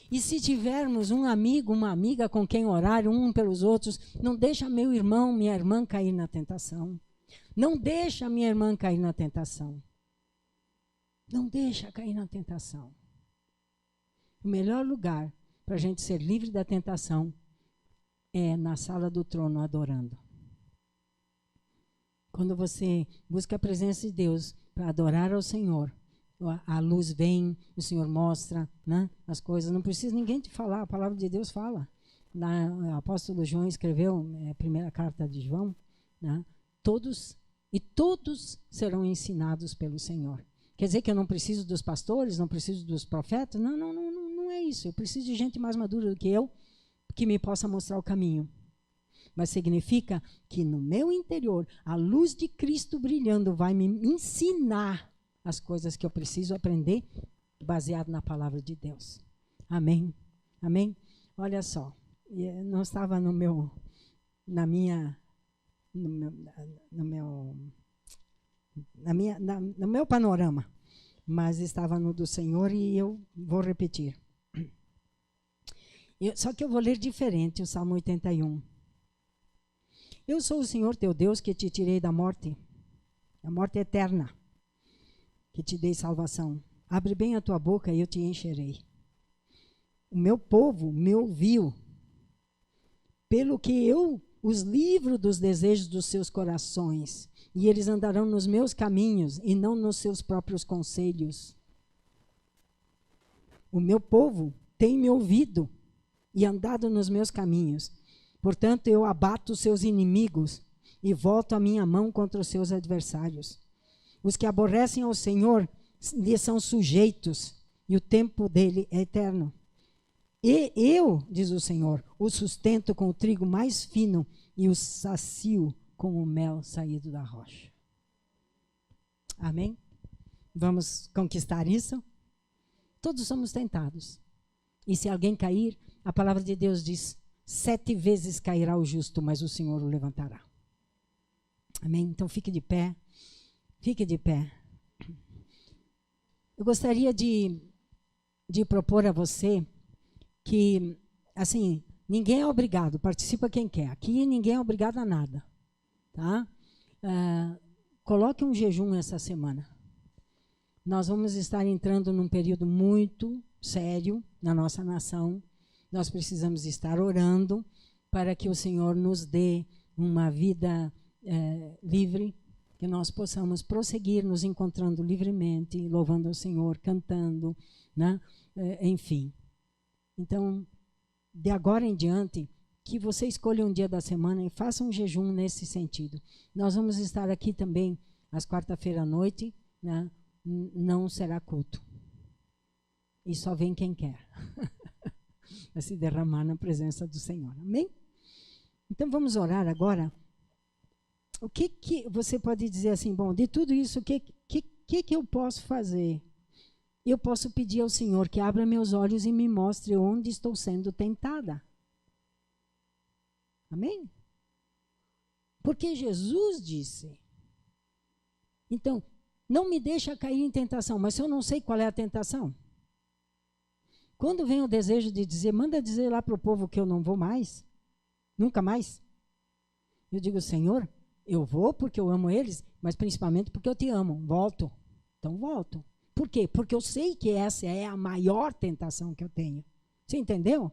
E se tivermos um amigo, uma amiga com quem orar um pelos outros, não deixa meu irmão, minha irmã cair na tentação. Não deixa minha irmã cair na tentação. Não deixa cair na tentação. O melhor lugar para a gente ser livre da tentação é na sala do trono adorando. Quando você busca a presença de Deus para adorar ao Senhor, a luz vem, o Senhor mostra, né, as coisas. Não precisa ninguém te falar, a palavra de Deus fala. O apóstolo João escreveu a primeira carta de João, né, todos serão ensinados pelo Senhor. Quer dizer que eu não preciso dos pastores, não preciso dos profetas? Não é isso. Eu preciso de gente mais madura do que eu, que me possa mostrar o caminho. Mas significa que no meu interior, a luz de Cristo brilhando vai me ensinar as coisas que eu preciso aprender, baseado na palavra de Deus. Amém? Amém? Olha só, não estava no meu panorama, mas estava no do Senhor e eu vou repetir. Só que eu vou ler diferente o Salmo 81. Eu sou o Senhor teu Deus que te tirei da morte eterna, que te dei salvação. Abre bem a tua boca e eu te encherei. O meu povo me ouviu, pelo que eu os livro dos desejos dos seus corações, e eles andarão nos meus caminhos e não nos seus próprios conselhos. O meu povo tem me ouvido e andado nos meus caminhos. Portanto, eu abato os seus inimigos e volto a minha mão contra os seus adversários. Os que aborrecem ao Senhor lhe são sujeitos, e o tempo dele é eterno. E eu, diz o Senhor, o sustento com o trigo mais fino e o sacio com o mel saído da rocha. Amém? Vamos conquistar isso? Todos somos tentados. E se alguém cair, a palavra de Deus diz, 7 vezes cairá o justo, mas o Senhor o levantará. Amém? Então fique de pé. Fique de pé. Eu gostaria de propor a você que, assim, ninguém é obrigado, participa quem quer. Aqui ninguém é obrigado a nada. Tá? Coloque um jejum essa semana. Nós vamos estar entrando num período muito sério na nossa nação. Nós precisamos estar orando para que o Senhor nos dê uma vida livre, que nós possamos prosseguir nos encontrando livremente, louvando ao Senhor, cantando, né? Enfim. Então, de agora em diante, que você escolha um dia da semana e faça um jejum nesse sentido. Nós vamos estar aqui também às quarta-feira à noite, né? Não será culto. E só vem quem quer. Vai se derramar na presença do Senhor. Amém? Então vamos orar agora. O que você pode dizer assim, bom, de tudo isso, o que eu posso fazer? Eu posso pedir ao Senhor que abra meus olhos e me mostre onde estou sendo tentada. Amém? Porque Jesus disse. Então, não me deixa cair em tentação, mas se eu não sei qual é a tentação, quando vem o desejo de dizer, manda dizer lá para o povo que eu não vou mais, nunca mais, eu digo, Senhor, eu vou porque eu amo eles, mas principalmente porque eu te amo, volto. Então volto. Por quê? Porque eu sei que essa é a maior tentação que eu tenho. Você entendeu?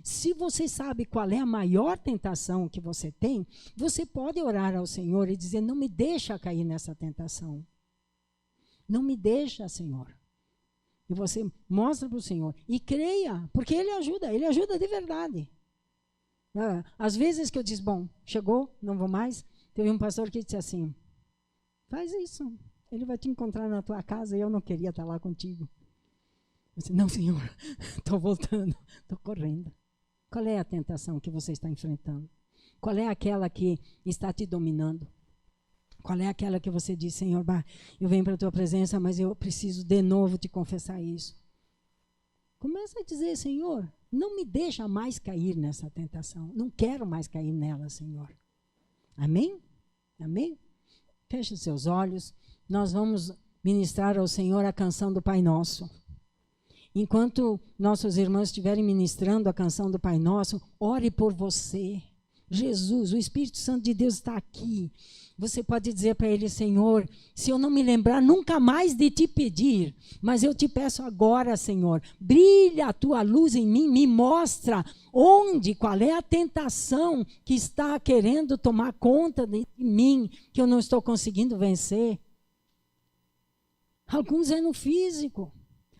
Se você sabe qual é a maior tentação que você tem, você pode orar ao Senhor e dizer, não me deixa cair nessa tentação. Não me deixa, Senhor. E você mostra para o Senhor. E creia, porque Ele ajuda de verdade. Às vezes que eu disse, bom, chegou, não vou mais. Teve um pastor que disse assim, faz isso, Ele vai te encontrar na tua casa e eu não queria estar lá contigo. Eu disse, não, Senhor, estou voltando, estou correndo. Qual é a tentação que você está enfrentando? Qual é aquela que está te dominando? Qual é aquela que você diz, Senhor, eu venho para a tua presença, mas eu preciso de novo te confessar isso. Começa a dizer, Senhor, não me deixa mais cair nessa tentação. Não quero mais cair nela, Senhor. Amém? Amém? Feche os seus olhos. Nós vamos ministrar ao Senhor a canção do Pai Nosso. Enquanto nossos irmãos estiverem ministrando a canção do Pai Nosso, ore por você. Jesus, o Espírito Santo de Deus está aqui. Você pode dizer para Ele, Senhor, se eu não me lembrar nunca mais de te pedir, mas eu te peço agora, Senhor, brilha a tua luz em mim, me mostra qual é a tentação que está querendo tomar conta de mim, que eu não estou conseguindo vencer. Alguns é no físico,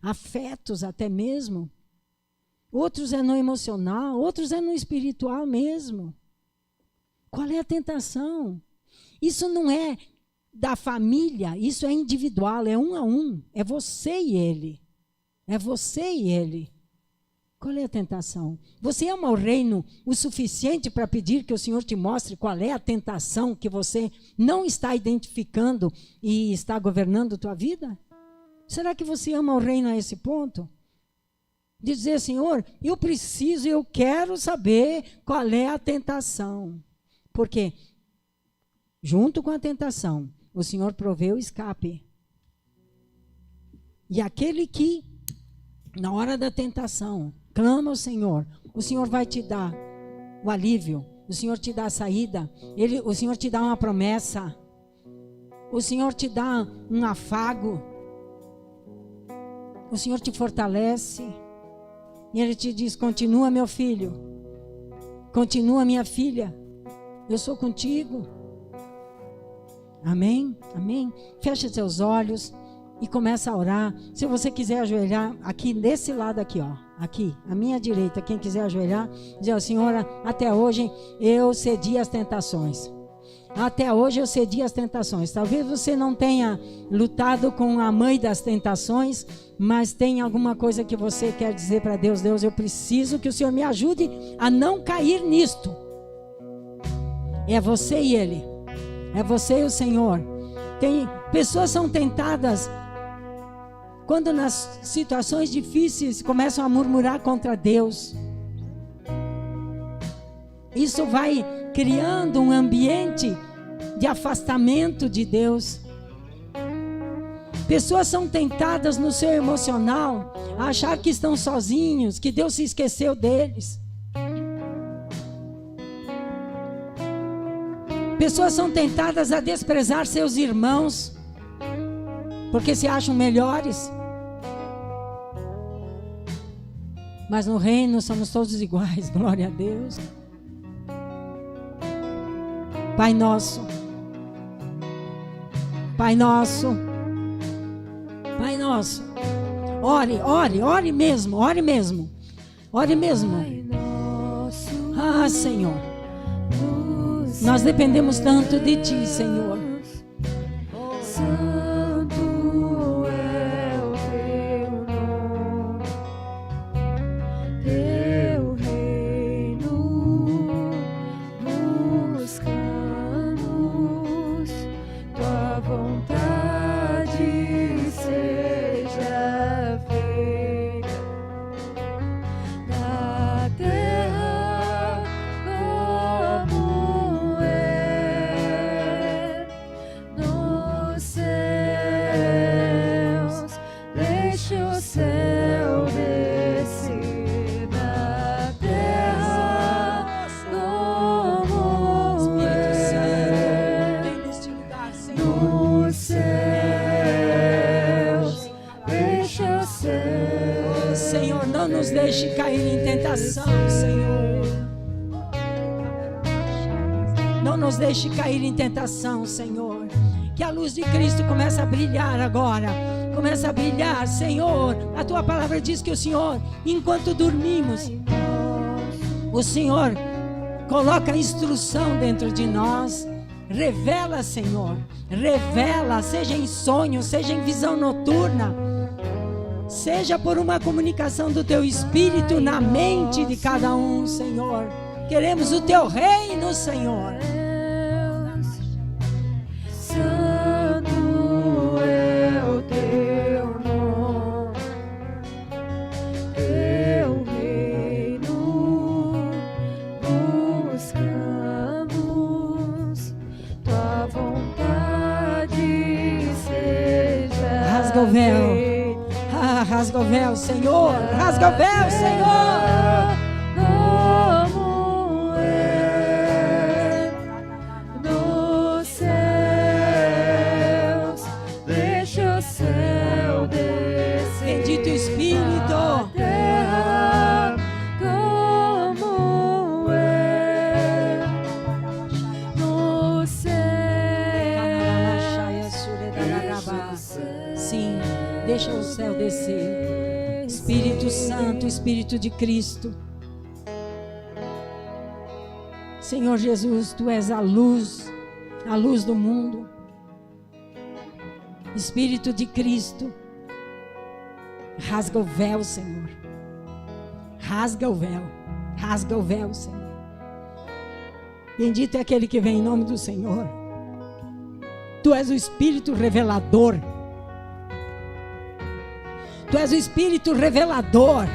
afetos até mesmo. Outros é no emocional, outros é no espiritual mesmo. Qual é a tentação? Isso não é da família, isso é individual, é um a um. É você e ele. É você e ele. Qual é a tentação? Você ama o reino o suficiente para pedir que o Senhor te mostre qual é a tentação que você não está identificando e está governando a tua vida? Será que você ama o reino a esse ponto? De dizer, Senhor, eu quero saber qual é a tentação. Porque, junto com a tentação, o Senhor provê o escape. E aquele que, na hora da tentação, clama ao Senhor, o Senhor vai te dar o alívio, o Senhor te dá a saída, o Senhor te dá uma promessa, o Senhor te dá um afago, o Senhor te fortalece, e Ele te diz, continua meu filho, continua minha filha, eu sou contigo. Amém? Amém? Feche seus olhos e começa a orar. Se você quiser ajoelhar, aqui desse lado aqui, ó, aqui, à minha direita, quem quiser ajoelhar, dizer, Senhora, até hoje eu cedi às tentações. Até hoje eu cedi às tentações. Talvez você não tenha lutado com a mãe das tentações, mas tem alguma coisa que você quer dizer para Deus. Deus, eu preciso que o Senhor me ajude a não cair nisto. É você e Ele. É você e o Senhor. Pessoas são tentadas quando nas situações difíceis começam a murmurar contra Deus. Isso vai criando um ambiente de afastamento de Deus. Pessoas são tentadas no seu emocional a achar que estão sozinhos, que Deus se esqueceu deles. Pessoas são tentadas a desprezar seus irmãos, porque se acham melhores. Mas no reino somos todos iguais. Glória a Deus. Pai nosso. Pai nosso. Pai nosso. Ore, ore, ore mesmo, ore mesmo. Ore mesmo. Ah, Senhor. Nós dependemos tanto de Ti, Senhor. Deixe cair em tentação, Senhor. Que a luz de Cristo comece a brilhar agora. Começa a brilhar, Senhor. A Tua palavra diz que o Senhor, enquanto dormimos, o Senhor coloca a instrução dentro de nós. Revela, Senhor. Revela, seja em sonho, seja em visão noturna. Seja por uma comunicação do Teu Espírito na mente de cada um, Senhor. Queremos o Teu reino, Senhor. Rasga o véu. Ah, rasga o véu, Senhor. Rasga o véu, Senhor. Como é nos céus, deixa o céu descer. Bendito Espírito. Terra, como é nos céus. Sim, deixa o céu descer. Espírito Santo, Espírito de Cristo. Senhor Jesus, Tu és a luz do mundo. Espírito de Cristo, rasga o véu, Senhor. Rasga o véu, Senhor. Bendito é aquele que vem em nome do Senhor. Tu és o Espírito revelador. Tu és o Espírito revelador.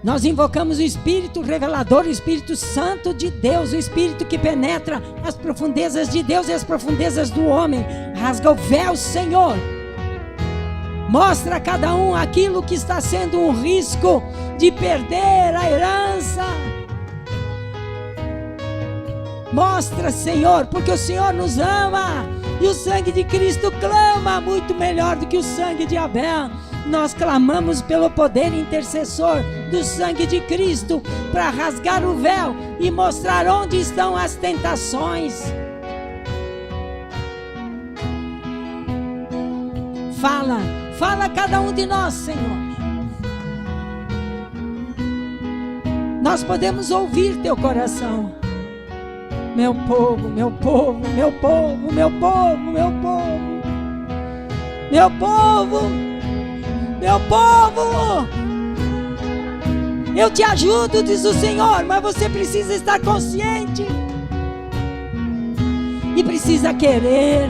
Nós invocamos o Espírito revelador, o Espírito Santo de Deus, o Espírito que penetra as profundezas de Deus e as profundezas do homem. Rasga o véu, Senhor. Mostra a cada um aquilo que está sendo um risco de perder a herança. Mostra, Senhor, porque o Senhor nos ama e o sangue de Cristo clama muito melhor do que o sangue de Abel. Nós clamamos pelo poder intercessor do sangue de Cristo para rasgar o véu e mostrar onde estão as tentações. Fala a cada um de nós, Senhor. Nós podemos ouvir Teu coração. Meu povo, meu povo, meu povo, meu povo, meu povo, meu povo, meu povo, eu te ajudo, diz o Senhor, mas você precisa estar consciente e precisa querer.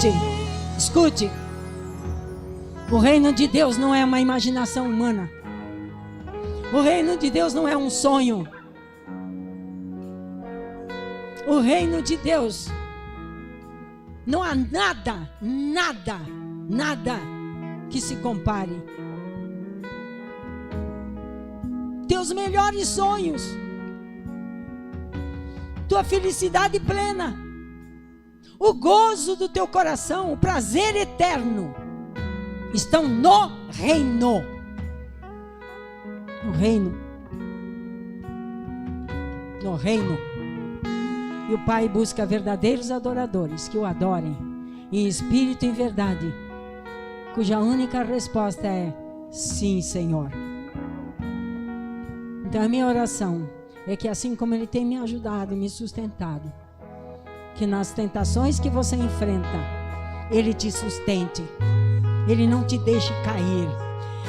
Escute, escute. O reino de Deus não é uma imaginação humana. O reino de Deus não é um sonho. O reino de Deus não há nada, nada, nada que se compare. Teus melhores sonhos, tua felicidade plena, o gozo do teu coração, o prazer eterno estão no reino. No reino. No reino. E o Pai busca verdadeiros adoradores que o adorem em espírito e em verdade, cuja única resposta é sim, Senhor. Então a minha oração é que assim como Ele tem me ajudado e me sustentado, que nas tentações que você enfrenta, Ele te sustente, Ele não te deixe cair,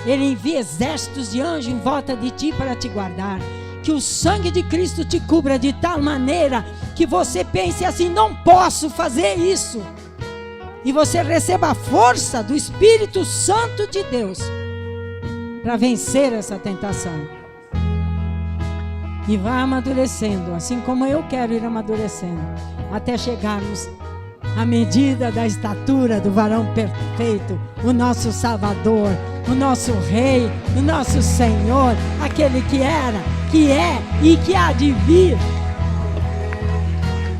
Ele envia exércitos de anjos em volta de ti para te guardar, que o sangue de Cristo te cubra de tal maneira que você pense assim, não posso fazer isso, e você receba a força do Espírito Santo de Deus para vencer essa tentação. E vá amadurecendo, assim como eu quero ir amadurecendo, até chegarmos à medida da estatura do varão perfeito, o nosso Salvador, o nosso Rei, o nosso Senhor, aquele que era, que é e que há de vir.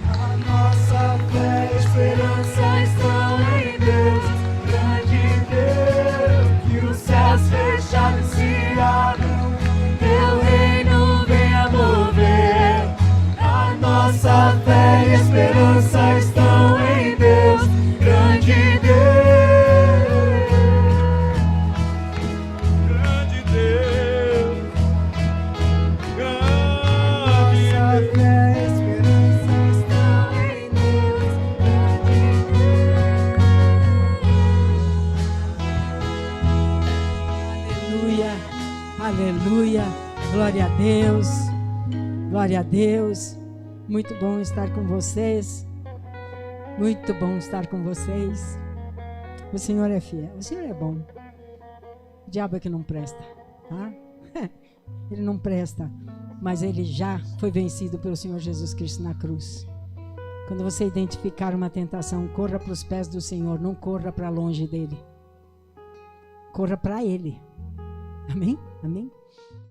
A nossa fé e esperança estão em Deus, grande Deus, que os céus fechados se abram, teu reino venha mover. A nossa fé e esperança estão em Deus, grande Deus. Aleluia, glória a Deus, glória a Deus. Muito bom estar com vocês, muito bom estar com vocês. O Senhor é fiel, o Senhor é bom. O diabo é que não presta, tá? Ele não presta, mas ele já foi vencido pelo Senhor Jesus Cristo na cruz. Quando você identificar uma tentação, corra para os pés do Senhor, não corra para longe dele. Corra para Ele. Amém? Amém?